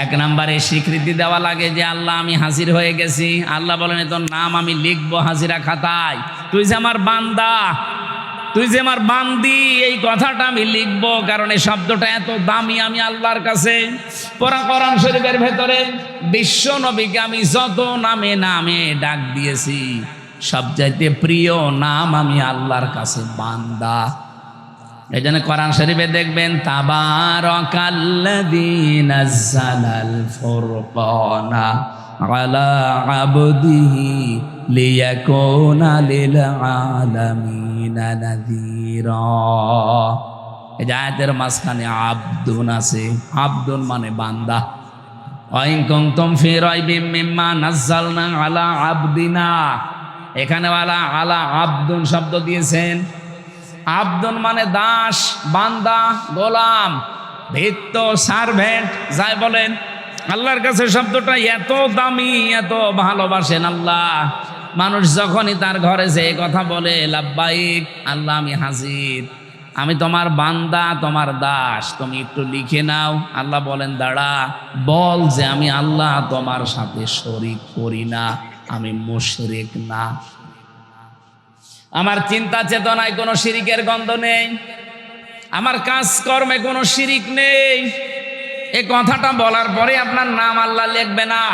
1 নম্বরে স্বীকৃতি দেওয়া লাগে যে আল্লাহ আমি হাজির হয়ে গেছি। আল্লাহ বলেন তোর নাম আমি লিখবো হাজিরা খাতায়, তুই যে আমার বান্দা, তুই যে আমার বান্দি, এই কথাটা আমি লিখবো, কারণ এই শব্দটা এত দামি আমি আল্লাহর কাছে। কোরআন শরীফের ভেতরে বিশ্ব নবীকে আমি যত নামে নামে ডাক দিয়েছি, সবচাইতে প্রিয় নাম আমি আল্লাহর কাছে বান্দা। এই জন্য কোরআন শরীফে দেখবেন তাবারাকাল্লাযী নাযালাল ফুরকানা আলা আবদিহি লিয়াকুনা লিল আলামিনা নাযীরা। এই আয়াতের মাঝখানে আব্দুন আছে, আব্দুন মানে বান্দা। ওয়াইন কুনতুম ফি রাইবিম মিম্মা নাযালনা আলা আবদিনা, এখানে আলা আব্দুন শব্দ দিয়েছেন। আব্দুন মানে দাস, বান্দা, গোলাম, ভৃত্য, সার্ভেন্ট যাই বলেন। আল্লাহর কাছে শব্দটা এত দামি, এত ভালোবাসেন আল্লাহ। মানুষ যখনই তার ঘরে যে কথা বলে লাব্বাইক আল্লাহ আমি হাজির, আমি তোমার বান্দা, তোমার দাস, তুমি একটু লিখে নাও। আল্লাহ বলেন দাঁড়া, বল যে আমি আল্লাহ তোমার সাথে শরীক করি না, আমি মুশরিক না, আমার চিন্তা চেতনায় কোনো শিরিকের গন্ধ নেই, আমার কাজকর্মে কোনো শিরিক নেই। এই কথাটা বলার পরে আপনার নাম আল্লাহ লিখবে না,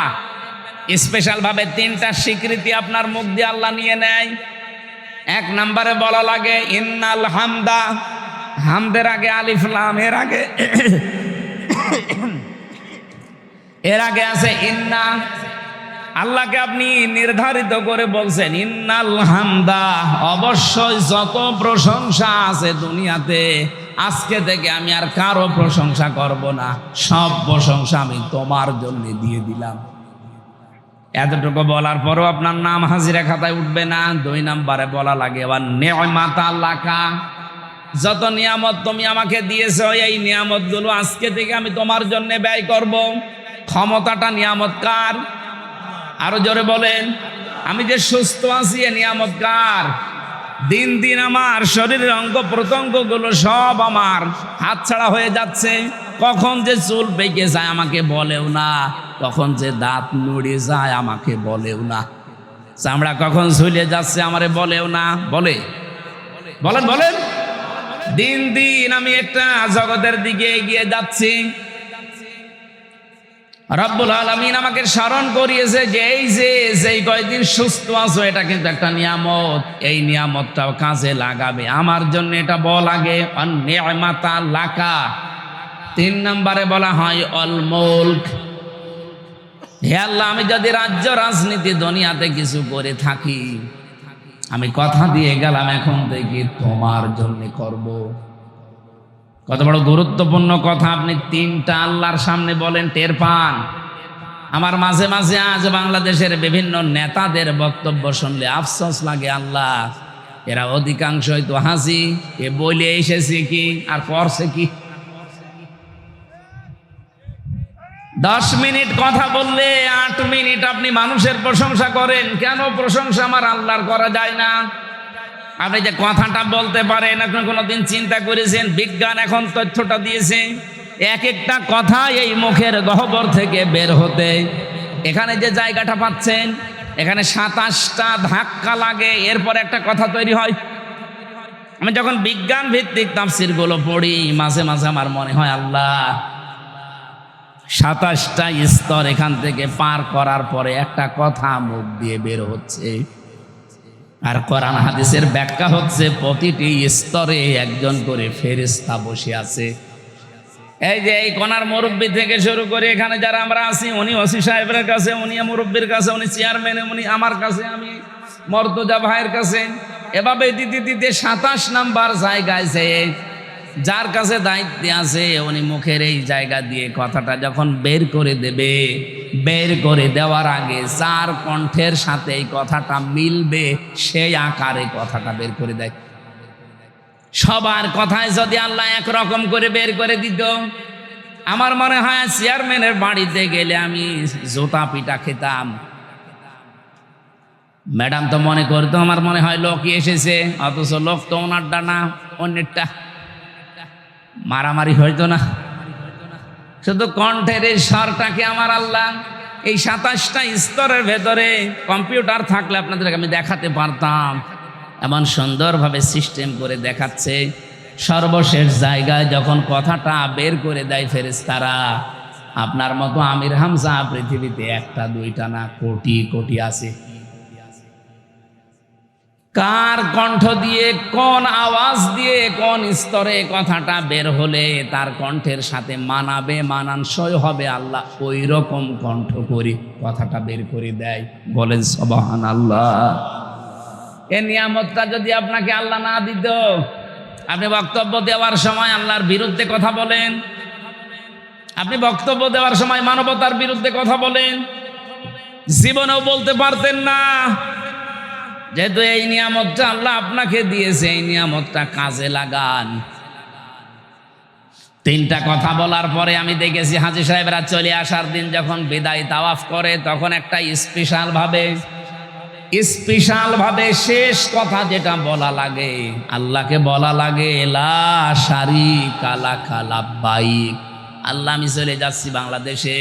স্পেশাল ভাবে 3টা স্বীকৃতি আপনার মুখ দিয়ে আল্লাহ নিয়ে নেয়। 1 নম্বরে বলা লাগে ইন্নাল হামদা, হামদের আগে আলিফ লাম, এর আগে আছে ইন্না। আল্লাহকে আপনি নির্ধারিত করে বলছেন ইন্নাল হামদা, অবশ্যই যত প্রশংসা আছে দুনিয়াতে আজকে থেকে আমি আর কারো প্রশংসা করব না, সব প্রশংসা আমি তোমার জন্য দিয়ে দিলাম। এতটুকু বলার পরও আপনার নাম হাজিরা খাতায় উঠবে না। 2 নম্বরে বলা লাগে আবার নি'মাতা লাকা, যত নিয়ামত তুমি আমাকে দিয়েছো এই নিয়ামতগুলো আজকে থেকে আমি তোমার জন্য ব্যয় করব। ক্ষমতাটা নিয়ামত কার? আরো জোরে বলেন। আমি যে সুস্থ আছি এ নিয়ামত কার? দিন দিন আমার শরীরের অঙ্গ প্রত্যঙ্গগুলো সব আমার হাতছাড়া হয়ে যাচ্ছে। কখন যে চুল পেকে যায় আমাকে বলেও না, কখন যে দাঁত নড়ে যায় আমাকে বলেও না। চামড়া কখন ঝুলে যাচ্ছে আমারে বলেও না। বলে? বলেন বলেন। দিন দিন আমি একটা জগতের দিকে এগিয়ে যাচ্ছি। রব্বুল আলামিন আমাকে স্মরণ করিয়েছে যে এই যে যেই কয়দিন সুস্থ আছো এটা কিন্তু একটা নিয়ামত, এই নিয়ামতটাও কাজে লাগাবে। আমার জন্য এটা বল আগে নি'মাতা লাকা। 3 নম্বরে বলা হয় অল মুলক। হে আল্লাহ, আমি যদি রাজ্য রাজনীতি দুনিয়াতে কিছু করে থাকি, আমি কথা দিয়ে গেলাম এখন থেকে তোমার জন্য করব। কত বড় গুরুত্বপূর্ণ কথা আপনি 3টা আল্লাহর সামনে বলেন, টের পান। আমার মাঝে মাঝে আজ বাংলাদেশের বিভিন্ন নেতাদের বক্তব্য শুনলে আফসোস লাগে, আল্লাহ এরা অধিকাংশই তো হাসি, এ বলে এসেছে কি আর করছে কি। 10 মিনিট কথা বললে 8 মিনিট আপনি মানুষের প্রশংসা করেন। কেন প্রশংসা আমার আল্লাহর করা যায় না? আপনি যে কথাটা বলতে পারেন, আপনি কোনোদিন চিন্তা করেছেন? বিজ্ঞান এখন তথ্যটা দিয়েছে, এক একটা কথা এই মুখের গহ্বর থেকে বের হতে এখানে যে জায়গাটা পাচ্ছেন, এখানে 27টা ধাক্কা লাগে, এরপর একটা কথা তৈরি হয়। আমি যখন বিজ্ঞান ভিত্তিক তাফসীরগুলো পড়ি, মাঝে মাঝে আমার মনে হয় আল্লাহ 27টা স্তর এখান থেকে পার করার পরে একটা কথা মুখ দিয়ে বের হচ্ছে। আর কোরআন হাদিসের ব্যাখ্যা হচ্ছে প্রতিটি স্তরে একজন করে ফেরেশতা বসে আছে। এই যে এই কোনার মুরব্বী থেকে শুরু করে এখানে যারা আমরা আছি, উনি ওসি সাহেবের কাছে, উনি মুরব্বীর কাছে, উনি চেয়ারম্যান, উনি আমার কাছে, আমি মর্তজা ভাইয়ের কাছে, এভাবে দিতে দিতে 27 নাম্বার জায়গায় যে যার কাছে দায়িত্বে আছে উনি মুখের এই জায়গা দিয়ে কথাটা যখন বের করে দেবে, বের করে দেওয়ার আগে যার কণ্ঠের সাথে এই কথাটা মিলবে সেই আকারে কথাটা বের করে দেয়। সবার কথায় যদি আল্লাহ একরকম করে বের করে দিত, আমার মনে হয় চেয়ারম্যানের বাড়িতে গেলে আমি জুতা পিটা খেতাম। ম্যাডাম তো মনে করতো আমার মনে হয় লোকই এসেছে, অথচ লোক তো ওনারটা না, অন্যেরটা। মারামারি হইতো না, শুধু কণ্ঠের এই স্বরটাকে আমার আল্লাহ এই 27টা স্তরের ভেতরে কম্পিউটার থাকলে আপনাদেরকে আমি দেখাতে পারতাম, এমন সুন্দরভাবে সিস্টেম করে দেখাচ্ছে। সর্বশেষ জায়গায় যখন কথাটা বের করে দেয় ফেরেশতারা, আপনার মতো আমির হামজা পৃথিবীতে 1টা 2টা না, কোটি কোটি আছে। কার কণ্ঠ দিয়ে, কোন আওয়াজ দিয়ে, কোন স্তরে কথাটা বের হলে তার কণ্ঠের সাথে মানাবে, মানানসই হবে, আল্লাহ ওই রকম কণ্ঠ করে কথাটা বের করে দেয়। বলেন সুবহানাল্লাহ। এই নিয়ামতটা যদি আপনাকে আল্লাহ না দিত, আপনি বক্তব্য দেওয়ার সময় আল্লাহর বিরুদ্ধে কথা বলেন, আপনি বক্তব্য দেওয়ার সময় মানবতার বিরুদ্ধে কথা বলেন, জীবনেও বলতে পারতেন না। যেহেতু এই নিয়ামতটা আল্লাহ আপনাকে দিয়েছে, এই নিয়ামতটা কাজে লাগান। 3টা কথা বলার পরে আমি দেখেছি হাজী সাহেবরা চলে আসার দিন যখন বিদায় তাওয়াফ করে, তখন একটা স্পেশাল ভাবে শেষ কথা যেটা বলা লাগে, আল্লাহকে বলা লাগে লা শারীকা লাকা লাব্বাইক। আল্লাহ, আমি চলে যাচ্ছি বাংলাদেশে,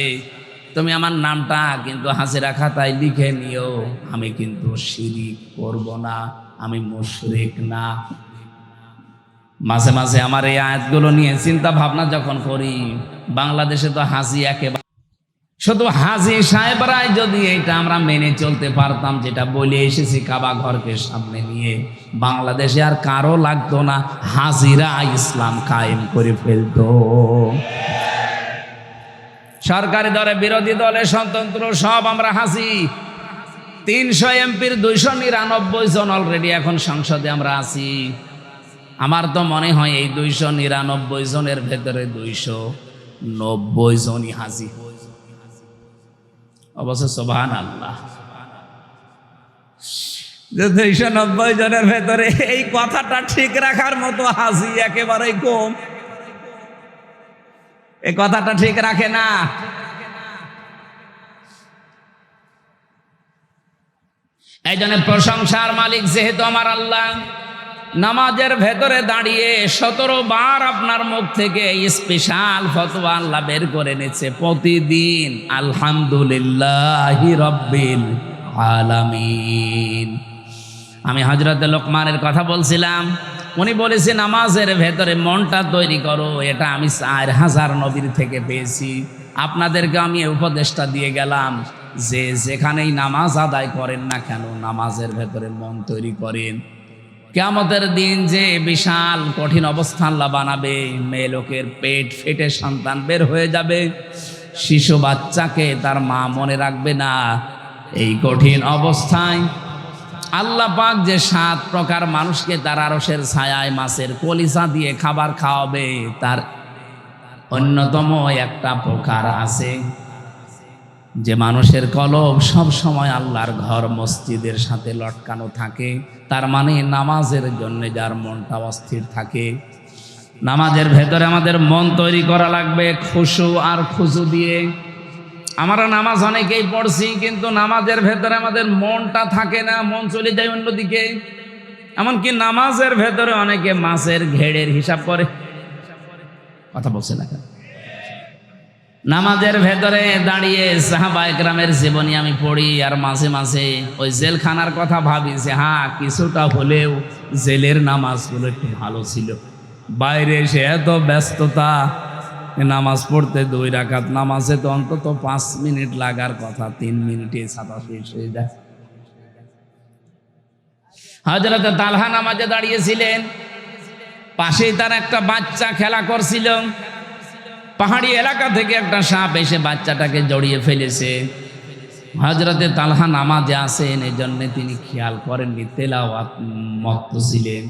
তুমি আমার নামটা কিন্তু হাজিরা খাতায় লিখে নিও, আমি কিন্তু শিরিক করব না, আমি মুশরিক না। মাঝে মাঝে আমার এই আয়াতগুলো নিয়ে চিন্তা ভাবনা যখন করি, বাংলাদেশে তো হাজি একেবারে, শুধু হাজি সাহেবরাই যদি এটা আমরা মেনে চলতে পারতাম, যেটা বলে এসেছি কাবা ঘরকে সামনে নিয়ে, বাংলাদেশে আর কারো লাগতো না, হাজিরা ইসলাম কায়েম করে ফেলতো। সরকারি দলে, বিরোধী দলে, স্বতন্ত্র, সব আমরা হাজি। 300 এমপির 299 জন অলরেডি এখন সংসদে আমরা আছি। আমার তো মনে হয় এই 299 জনের ভেতরে 290 জনই হাজি। অবশ্য সুবহানাল্লাহ, যে 290 জনের ভেতরে এই কথাটা ঠিক রাখার মতো হাজি একেবারেই কম। এই কথাটা ঠিক রাখে না। এই জন্য প্রশংসার মালিক যেহেতু আমার আল্লাহ, নামাজের ভেতরে দাঁড়িয়ে 17 বার আপনার মুখ থেকে স্পেশাল ফতোয়া আল্লাহ বের করে নিচ্ছে প্রতিদিন, আলহামদুলিল্লাহি রাব্বিল আলামিন। আমি হযরত লোকমানের কথা বলছিলাম, উনি বলেছে নামাজের ভেতরে মনটা তৈরি করো। এটা আমি 4000 নবীর থেকে পেয়েছি। আপনাদেরকে আমি এই উপদেশটা দিয়ে গেলাম যে যেখানেই নামাজ আদায় করেন না কেন নামাজের ভেতরে মন তৈরি করেন। কিয়ামতের দিন যে বিশাল কঠিন অবস্থা আল্লাহ বানাবে, মেয়ে লোকের পেট ফেটে সন্তান বের হয়ে যাবে, শিশু বাচ্চাকে তার মা মনে রাখবে না। এই কঠিন অবস্থায় আল্লাহ পাক যে 7 প্রকার মানুষকে তার আরশের ছায়ায় মাছের কলিজা দিয়ে খাবার খাওয়াবে, তার অন্যতম একটা প্রকার আছে যে মানুষের কলব সব সময় আল্লাহর ঘর মসজিদের সাথে লটকানো থাকে। তার মানে নামাজের জন্য যার মনটা অস্থির থাকে। নামাজের ভেতরে আমাদের মন তৈরি করা লাগবে খুশু আর খুজু দিয়ে। আমরা নামাজ অনেকেই পড়ছি, কিন্তু নামাজের ভেতরে আমাদের মনটা থাকে না, মন চলে যায় অন্যদিকে। এমনকি নামাজের ভেতরে অনেকে মাছের ঘেড়ের হিসাব করে। কথা বলছে না কেন? নামাজের ভেতরে দাঁড়িয়ে সাহাবায়ে কেরামের জীবনী আমি পড়ি, আর মাঝে মাঝে ওই জেলখানার কথা ভাবি যে হ্যাঁ কিছুটা হলেও জেলের নামাজগুলো একটু ভালো ছিল। বাইরে এসে এত ব্যস্ততা, নামাজ পড়তে 2 রাকাত নামাজে তো অন্তত 5 মিনিট লাগার কথা, 3 মিনিটে ছাতা শেষ হয়ে যায়। হযরত তালহা নামাজে দাঁড়িয়েছিলেন, পাশেই তার একটা বাচ্চা খেলা করছিল। পাহাড়ি এলাকা থেকে একটা সাপ এসে বাচ্চাটাকে জড়িয়ে ফেলেছে। হযরতে তালহা নামাজে আসেন, এই জন্য তিনি খেয়াল করেননি, তেলাওয়াত মত্ত ছিলেন।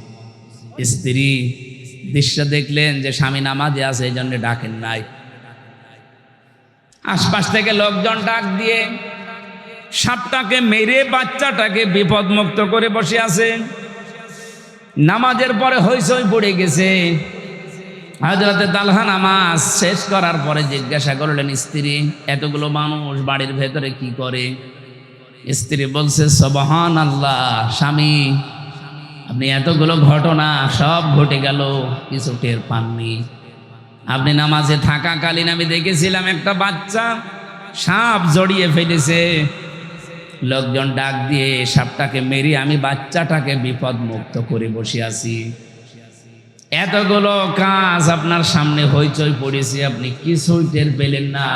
স্ত্রী দৃশ্য দেখলেন যে স্বামী নামাজে আছে, এই জন্য ডাকেন নাই। আশপাশ থেকে লোকজন ডাক দিয়ে সাপটাকে মেরে বাচ্চাটাকে বিপদমুক্ত করে বসে আছে। নামাজের পরে হইচই পড়ে গেছে। হযরতে তালহা নামাজ শেষ করার পরে জিজ্ঞাসা করলেন, স্ত্রী এতগুলো মানুষ বাড়ির ভেতরে কি করে? স্ত্রী বলছে, সুবহানাল্লাহ স্বামী, আপনি এতগুলো ঘটনা সব ঘটে গেল, কিছু টের পাননি। আপনি নামাজে থাকাকালীন আমি দেখেছিলাম একটা বাচ্চা সাপ জড়িয়ে ফেলেছে। লোকজন ডাক দিয়ে সাপটাকে মেরে আমি বাচ্চাটাকে বিপদ মুক্ত করে বসে আছি। এতগুলো কাজ আপনার সামনে হইচই পড়েছে, আপনি কিছুই টের পেলেন না।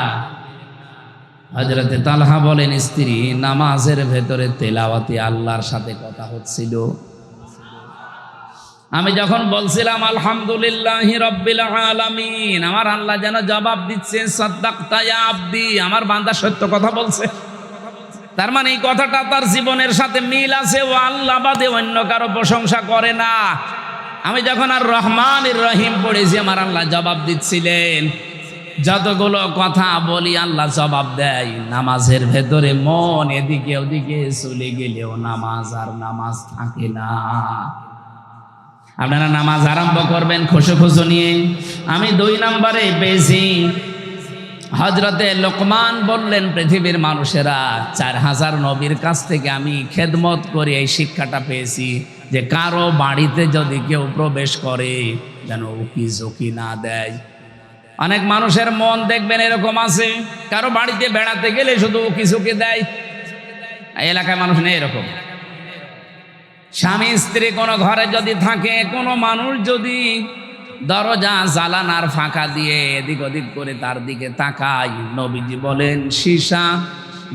হযরতে তালহা বলেন, স্ত্রী নামাজের ভেতরে তেলাওয়াতে আল্লাহর সাথে কথা হচ্ছিল। আমি যখন বলছিলাম আলহামদুলিল্লাহি রাব্বিল আলামিন, আমার আল্লাহ যেন জবাব দিচ্ছে, সাদ্দাকতা ইয়া আবদি, আমার বান্দা সত্য কথা বলছে। তার মানে এই কথাটা তার জীবনের সাথে মিল আছে। ও আল্লাহ বাদে অন্য কারো প্রশংসা করে না। আমি যখন আর রহমানির রহিম পড়েছি, আমার আল্লাহ জবাব দিচ্ছিলেন। যতগুলো কথা বলি আল্লাহ জবাব দেয়। নামাজের ভেতরে মন এদিকে ওদিকে চলে গেলেও নামাজ আর নামাজ থাকে না। আপনারা নামাজ আরম্ভ করবেন খুশু খুশু নিয়ে। আমি 2 নম্বরে পেয়েছি, হযরতে লোকমান বললেন, পৃথিবীর মানুষেরা 4000 নবীর কাছ থেকে আমি খেদমত করে এই শিক্ষাটা পেয়েছি যে কারো বাড়িতে যদি কেউ প্রবেশ করে যেন উকি ঝুঁকি না দেয়। অনেক মানুষের মন দেখবেন এরকম আছে, কারো বাড়িতে বেড়াতে গেলে শুধু উকি ঝুঁকি দেয়। এলাকায় মানুষ নেই এরকম। স্বামী স্ত্রী কোনো ঘরে যদি থাকে, কোনো মানুষ যদি দরজা জালানার ফাঁকা দিয়ে এদিক ওদিক করে তার দিকে তাকায়, নবীজি বলেন সীসা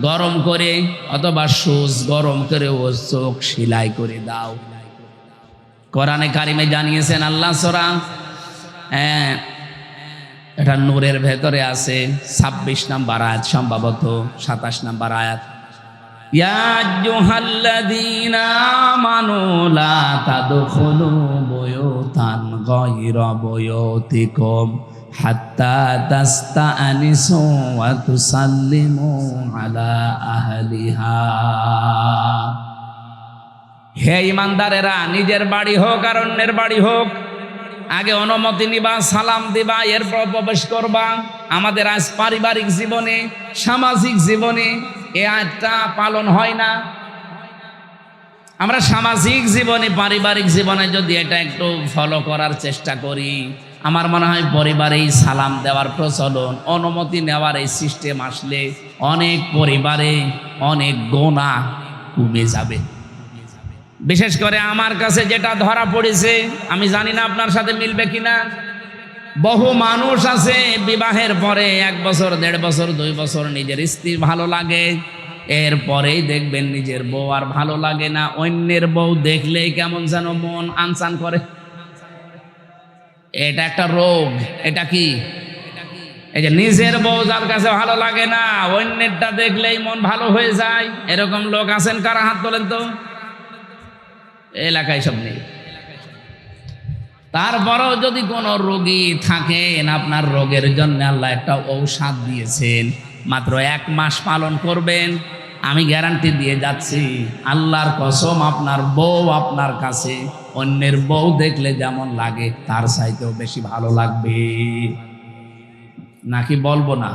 গরম করে অথবা সুচ গরম করে ও চোখ সেলাই করে দাও। কোরআনে কারিমে জানিয়েছেন আল্লাহ সূরা এটা নূরের ভেতরে আছে 26 নম্বর আয়াত, সম্ভবত 27 নম্বর আয়াত। ইয়া আইয়ুহাল্লাযীনা আমানু লা তাদখুলু বুয়ুতান গায়রা বুয়ুতিকুম হাত্তা তাস্তানিসু ওয়া তুসাল্লিমু আলা আহলিহা। হে ঈমানদারেরা, নিজের বাড়ি হোক আর অন্যের বাড়ি হোক, আগে অনুমতি নিবা, সালাম দিবা, এরপর প্রবেশ করবা। আমাদের আজ পারিবারিক জীবনে, সামাজিক জীবনে এই আয়াতটা পালন হয় না। আমরা সামাজিক জীবনে, পারিবারিক জীবনে যদি এটা একটু ফলো করার চেষ্টা করি, আমার মনে হয় পরিবারেই সালাম দেওয়ার প্রচলন, অনুমতি নেওয়ার এই সিস্টেম আসলে অনেক পরিবারে অনেক গুনাহ কমে যাবে। বিশেষ করে আমার কাছে যেটা ধরা পড়েছে, আমি জানি না আপনার সাথে মিলবে কিনা, বহু মানুষ আছে বিবাহের পরে 1 বছর 1.5 বছর 2 বছর নিজের স্ত্রী ভালো লাগে, এরপরেই দেখবেন নিজের বউ আর ভালো লাগে না, অন্যের বউ দেখলেই কেমন যেন মন আনচান করে। এটা একটা রোগ। এটা কি? এই যে নিজের বউ যার কাছে ভালো লাগে না, অন্যেরটা দেখলেই মন ভালো হয়ে যায়, এরকম লোক আছেন কারা? হাত তোলেন তো। এলাকায় সব নেই। তারপরেও যদি কোনো রোগী থাকেন, আপনার রোগের জন্য আল্লাহ একটা ঔষধ দিয়েছেন, মাত্র 1 মাস পালন করবেন, আমি গ্যারান্টি দিয়ে যাচ্ছি, আল্লাহর কসম, আপনার বউ আপনার কাছে অন্যের বউ দেখলে যেমন লাগে তার চাইতেও বেশি ভালো লাগবে। নাকি বলবো না?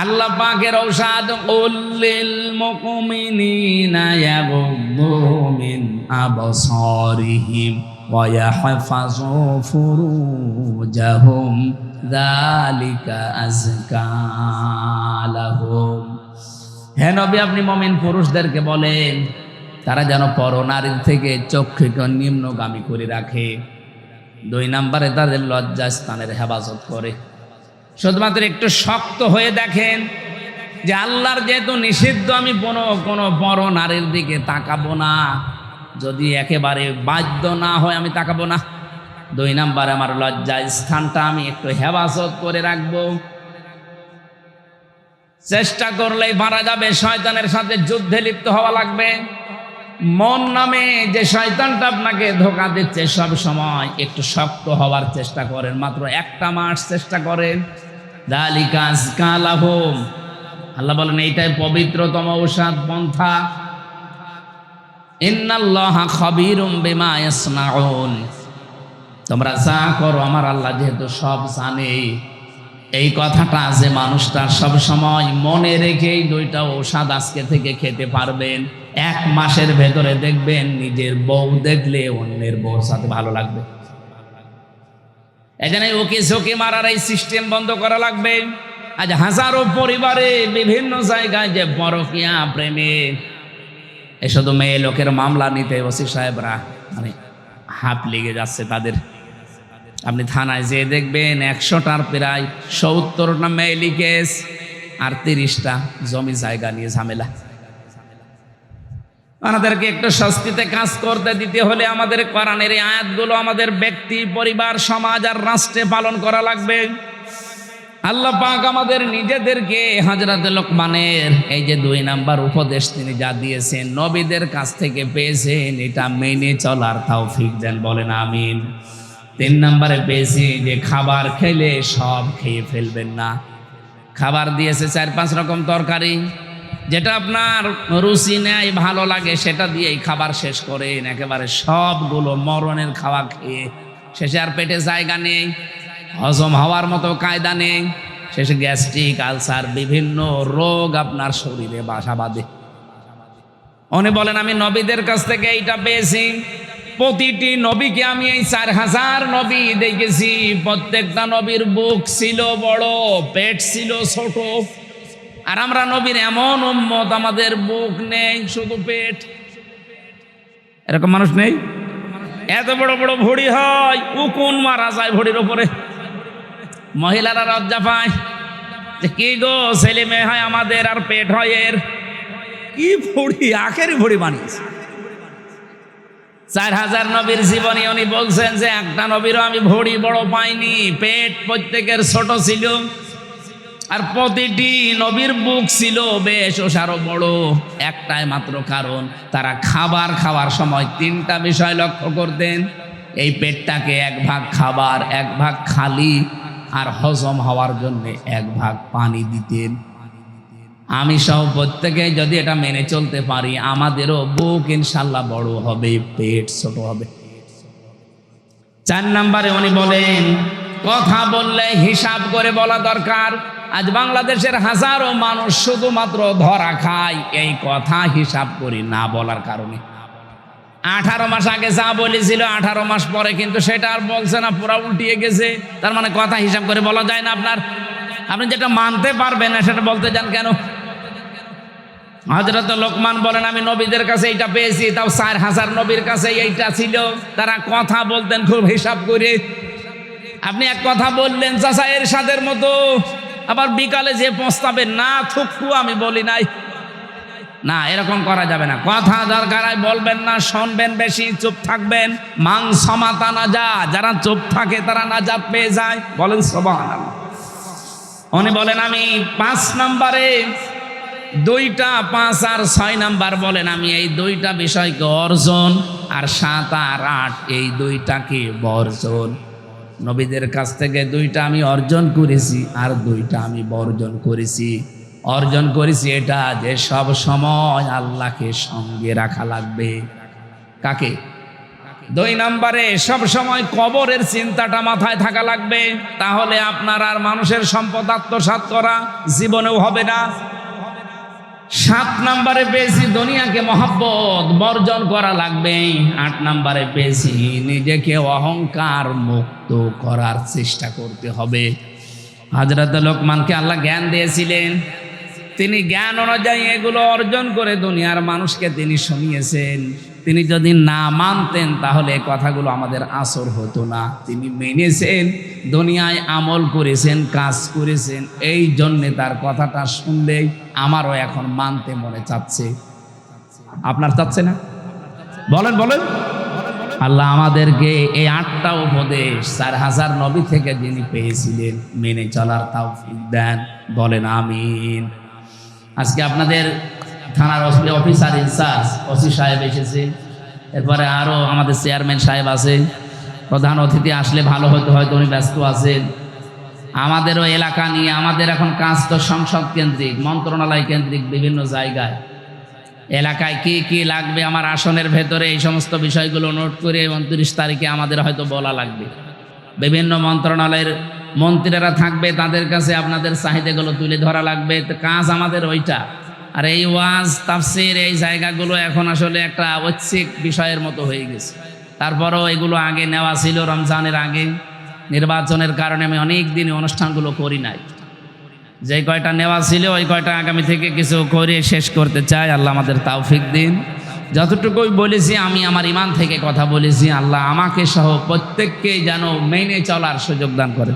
আল্লাহ পাকের ঔষধ, উল্লিল মুমিনিনা ইয়াগুদ্দু মিন আবসারিহিম ওয়া ইয়াহফাযু ফুরুজাহুম যালিকা আযকা লাহুম। হে নবী, আপনি মুমিন পুরুষদেরকে বলেন তারা যেন পরনারীর থেকে চক্ষুকে নিম্নগামী করে রাখে। 2 নম্বরে তাদের লজ্জাস্থানের হেফাজত করে। শুধুমাত্র একটু শক্ত হয়ে দেখেন যে আল্লাহর যেহেতু নিষিদ্ধ, আমি কোনো পরনারীর দিকে তাকাবো না, যদি একেবারে বাধ্য না হয় আমি তাকাবো না। 2 নম্বরে আমার লজ্জা স্থানটা আমি একটু হেফাজত করে রাখবো। চেষ্টা করলেই পারা যাবে, শয়তানের সাথে যুদ্ধে লিপ্ত হওয়া লাগবে। মন নামে যে শয়তানটা আপনাকে ধোঁকা দিচ্ছে, সব সময় একটু শক্ত হওয়ার চেষ্টা করেন, মাত্র 1 মাস চেষ্টা করেন। যালিকা আযকা লাহুম, আল্লাহ বলেন এইটাই পবিত্রতম ঔষধ পন্থা। ইন্নাল্লাহা খাবীরুম বিমা ইয়াসনাউন, তোমরা যা করো আমার আল্লাহ যেহেতু সব জানে। এই কথাটা যে মানুষটা সব সময় মনে রেখেই 2টা ঔষধ আজকে থেকে খেতে পারবেন, 1 মাসের ভেতরে দেখবেন নিজের বউ দেখলে অন্যের বউর সাথে ভালো লাগবে। এজন্য ওকে ঝোঁকে মারার এই সিস্টেম বন্ধ করা লাগবে। আজ হাজারো পরিবারে বিভিন্ন জায়গায় যে পরকীয়া প্রেমে, এ শুধু মেয়ে লোকের মামলা নিতে ওসি সাহেবরা মানে হাঁপ লেগে যাচ্ছে তাদের। আপনি থানায় যেয়ে দেখবেন 100টার প্রায় 70টা মেয়েলি কেস আর 30টা জমি জায়গা নিয়ে ঝামেলা। আমাদেরকে একটু স্বস্তিতে কাজ করতে দিতে হলে আমাদের কোরআনের এই আয়াতগুলো আমাদের ব্যক্তি, পরিবার, সমাজ আর রাষ্ট্রে পালন করা লাগবে। আল্লাহ পাক আমাদের নিজেদেরকে হযরত লোকমানের এই যে 2 নাম্বার উপদেশ তিনি যা দিয়েছেন, নবীদের কাছ থেকে পেয়েছেন, এটা মেনে চলার তৌফিক দেন, বলেন আমিন। 3 নম্বরে পেয়েছি যে খাবার খেলে সব খেয়ে ফেলবেন না। খাবার দিয়েছে 4-5 রকম তরকারি, যেটা আপনার রুচি নেয়, ভালো লাগে, সেটা দিয়েই খাবার শেষ করেন। একেবারে সবগুলো মরণের খাওয়া খেয়ে শেষে আর পেটে জায়গা নেই, হজম হওয়ার মতো কায়দা নেই, শেষে গ্যাস্ট্রিক, আলসার, বিভিন্ন রোগ আপনার শরীরে বাসা বাঁধে। উনি বলেন আমি নবীদের কাছ থেকে এইটা পেয়েছি। প্রতিটি নবীকে আমি এই 4000 নবী দেখেছি, প্রত্যেকটা নবীর বুক ছিল বড়, পেট ছিল ছোট। আর আমরা নবীর এমন উম্মত, আমাদের বুক নেই, শুধু পেট। এরকম মানুষ নেই? এত বড় বড় ভুঁড়ি হয়, উকুন মারা যায় ভুঁড়ির ওপরে। মহিলারা লজ্জা পায় যে কি গো, ছেলে মেয়ে হয় আমাদের আর পেট হয় এর। কি ভুঁড়ি, আখেরি ভুঁড়ি বানিয়েছে। 4000 নবীর জীবনী উনি বলছেন যে একটা নবীরও আমি ভুঁড়ি বড় পাইনি, পেট প্রত্যেকের ছোট ছিল। আর প্রতিটি নবীর বুক ছিল বেশ ওসারও বড়। একটাই মাত্র কারণ, তারা খাবার খাওয়ার সময় 3টা বিষয় লক্ষ্য করতেন। এই পেটটাকে 1 ভাগ খাবার, 1 ভাগ খালি, আর হজম হওয়ার জন্য 1 ভাগ পানি দিতেন। আমি সহ প্রত্যেকে যদি এটা মেনে চলতে পারি, আমাদেরও বুক ইনশাল্লাহ বড় হবে, পেট ছোট হবে। 4 নম্বরে উনি বলেন কথা বললে হিসাব করে বলা দরকার। আজ বাংলাদেশের হাজারো মানুষ শুধুমাত্র ধরা খায় এই কথা হিসাব করি না বলার কারণে। 18 মাস আগে যা বলেছিল 18 মাস পরে কিন্তু সেটা আর বলছে না, পুরা উল্টিয়ে গেছে। তার মানে কথা হিসাব করে বলা যায় না। আপনি যেটা মানতে পারবেন না সেটা বলতে যান কেন? হযরত লোকমান বলেন আমি নবীদের কাছে এইটা পেয়েছি, তাও 4000 নবীর কাছে এইটা ছিল। তারা কথা বলতেন খুব হিসাব করে। আপনি এক কথা বললেন চাচা এরশাদের মতো, আবার বিকালে যে পস্তাবেন না থুকু আমি বলি নাই, না এরকম করা যাবে না। কথা দরকার বলবেন না, শুনবেন বেশি, চুপ থাকবেন। মান সমাতা নাজা, যারা চুপ থাকে তারা নাজাত পেয়ে যায়। বলেন সুবহানাল্লাহ। উনি বলেন আমি 5 নম্বরে 2টা 5 আর 6 নাম্বার বলেন আমি এই 2টা বিষয়কে অর্জন, আর 7 আর 8 এই 2টাকে বর্জন। নবীদের কাছ থেকে 2টা আমি অর্জন করেছি, আর 2টা আমি বর্জন করেছি। অর্জন করেছি এটা যে সব সময় আল্লাহকে সঙ্গে রাখা লাগবে। কাকে? 2 নম্বরে সব সময় কবরের চিন্তাটা মাথায় থাকা লাগবে, তাহলে আপনার আর মানুষের সম্পদ আত্মসাৎ করা জীবনেও হবে না। 7 নম্বরে পেয়েছি দুনিয়াকে মহব্বত বর্জন করা লাগবে। 8 নম্বরে পেয়েছি নিজেকে অহংকার মুক্ত করার চেষ্টা করতে হবে। হযরত লোকমানকে আল্লাহ জ্ঞান দিয়েছিলেন, তিনি জ্ঞান অনুযায়ী এগুলো অর্জন করে দুনিয়ার মানুষকে তিনি শুনিয়েছেন। তিনি যদি না মানতেন তাহলে এই কথাগুলো আমাদের আসর হতো না। তিনি মেনেছেন, দুনিয়ায় আমল করেছেন, কাজ করেছেন, এই জন্যে তার কথাটা শুনলেই আমারও এখন মানতে মনে চাচ্ছে। আপনার চাচ্ছে না? বলেন বলেন। আল্লাহ আমাদেরকে এই 8টা উপদেশ 4000 নবী থেকে যিনি পেয়েছিলেন মেনে চলার তৌফিক দেন। বলেন আমিন। আজকে আপনাদের থানার অফিসার ইনচার্জ ওসি সাহেব এসেছে, এরপরে আরও আমাদের চেয়ারম্যান সাহেব আছে। প্রধান অতিথি আসলে ভালো হতো, হয়তো উনি ব্যস্ত আছেন। আমাদেরও এলাকা নিয়ে আমাদের এখন কাজ তো সংসদ কেন্দ্রিক, মন্ত্রণালয় কেন্দ্রিক, বিভিন্ন জায়গায় এলাকায় কি কি লাগবে আমার আসনের ভেতরে এই সমস্ত বিষয়গুলো নোট করে 29 তারিখে আমাদের হয়তো বলা লাগবে। বিভিন্ন মন্ত্রণালয়ের মন্ত্রীরা থাকবে, তাদের কাছে আপনাদের চাহিদাগুলো তুলে ধরা লাগবে। তো কাজ আমাদের ওইটা। আর এই ওয়াজ তাফসির এই জায়গাগুলো এখন আসলে একটা ঐচ্ছিক বিষয়ের মতো হয়ে গেছে। তারপরেও এগুলো আগে নেওয়া ছিল রমজানের আগে। নির্বাচনের কারণে আমি অনেক দিন অনুষ্ঠানগুলো করি নাই। যে কয়টা নেওয়া ছিল ওই কয়টা আগামী থেকে কিছু করে শেষ করতে চাই। আল্লাহ আমাদের তৌফিক দিন। যতটুকুই বলেছি আমি আমার ঈমান থেকে কথা বলেছি। আল্লাহ আমাকে সহ প্রত্যেককে যেন মেনে চলার সুযোগ দান করে।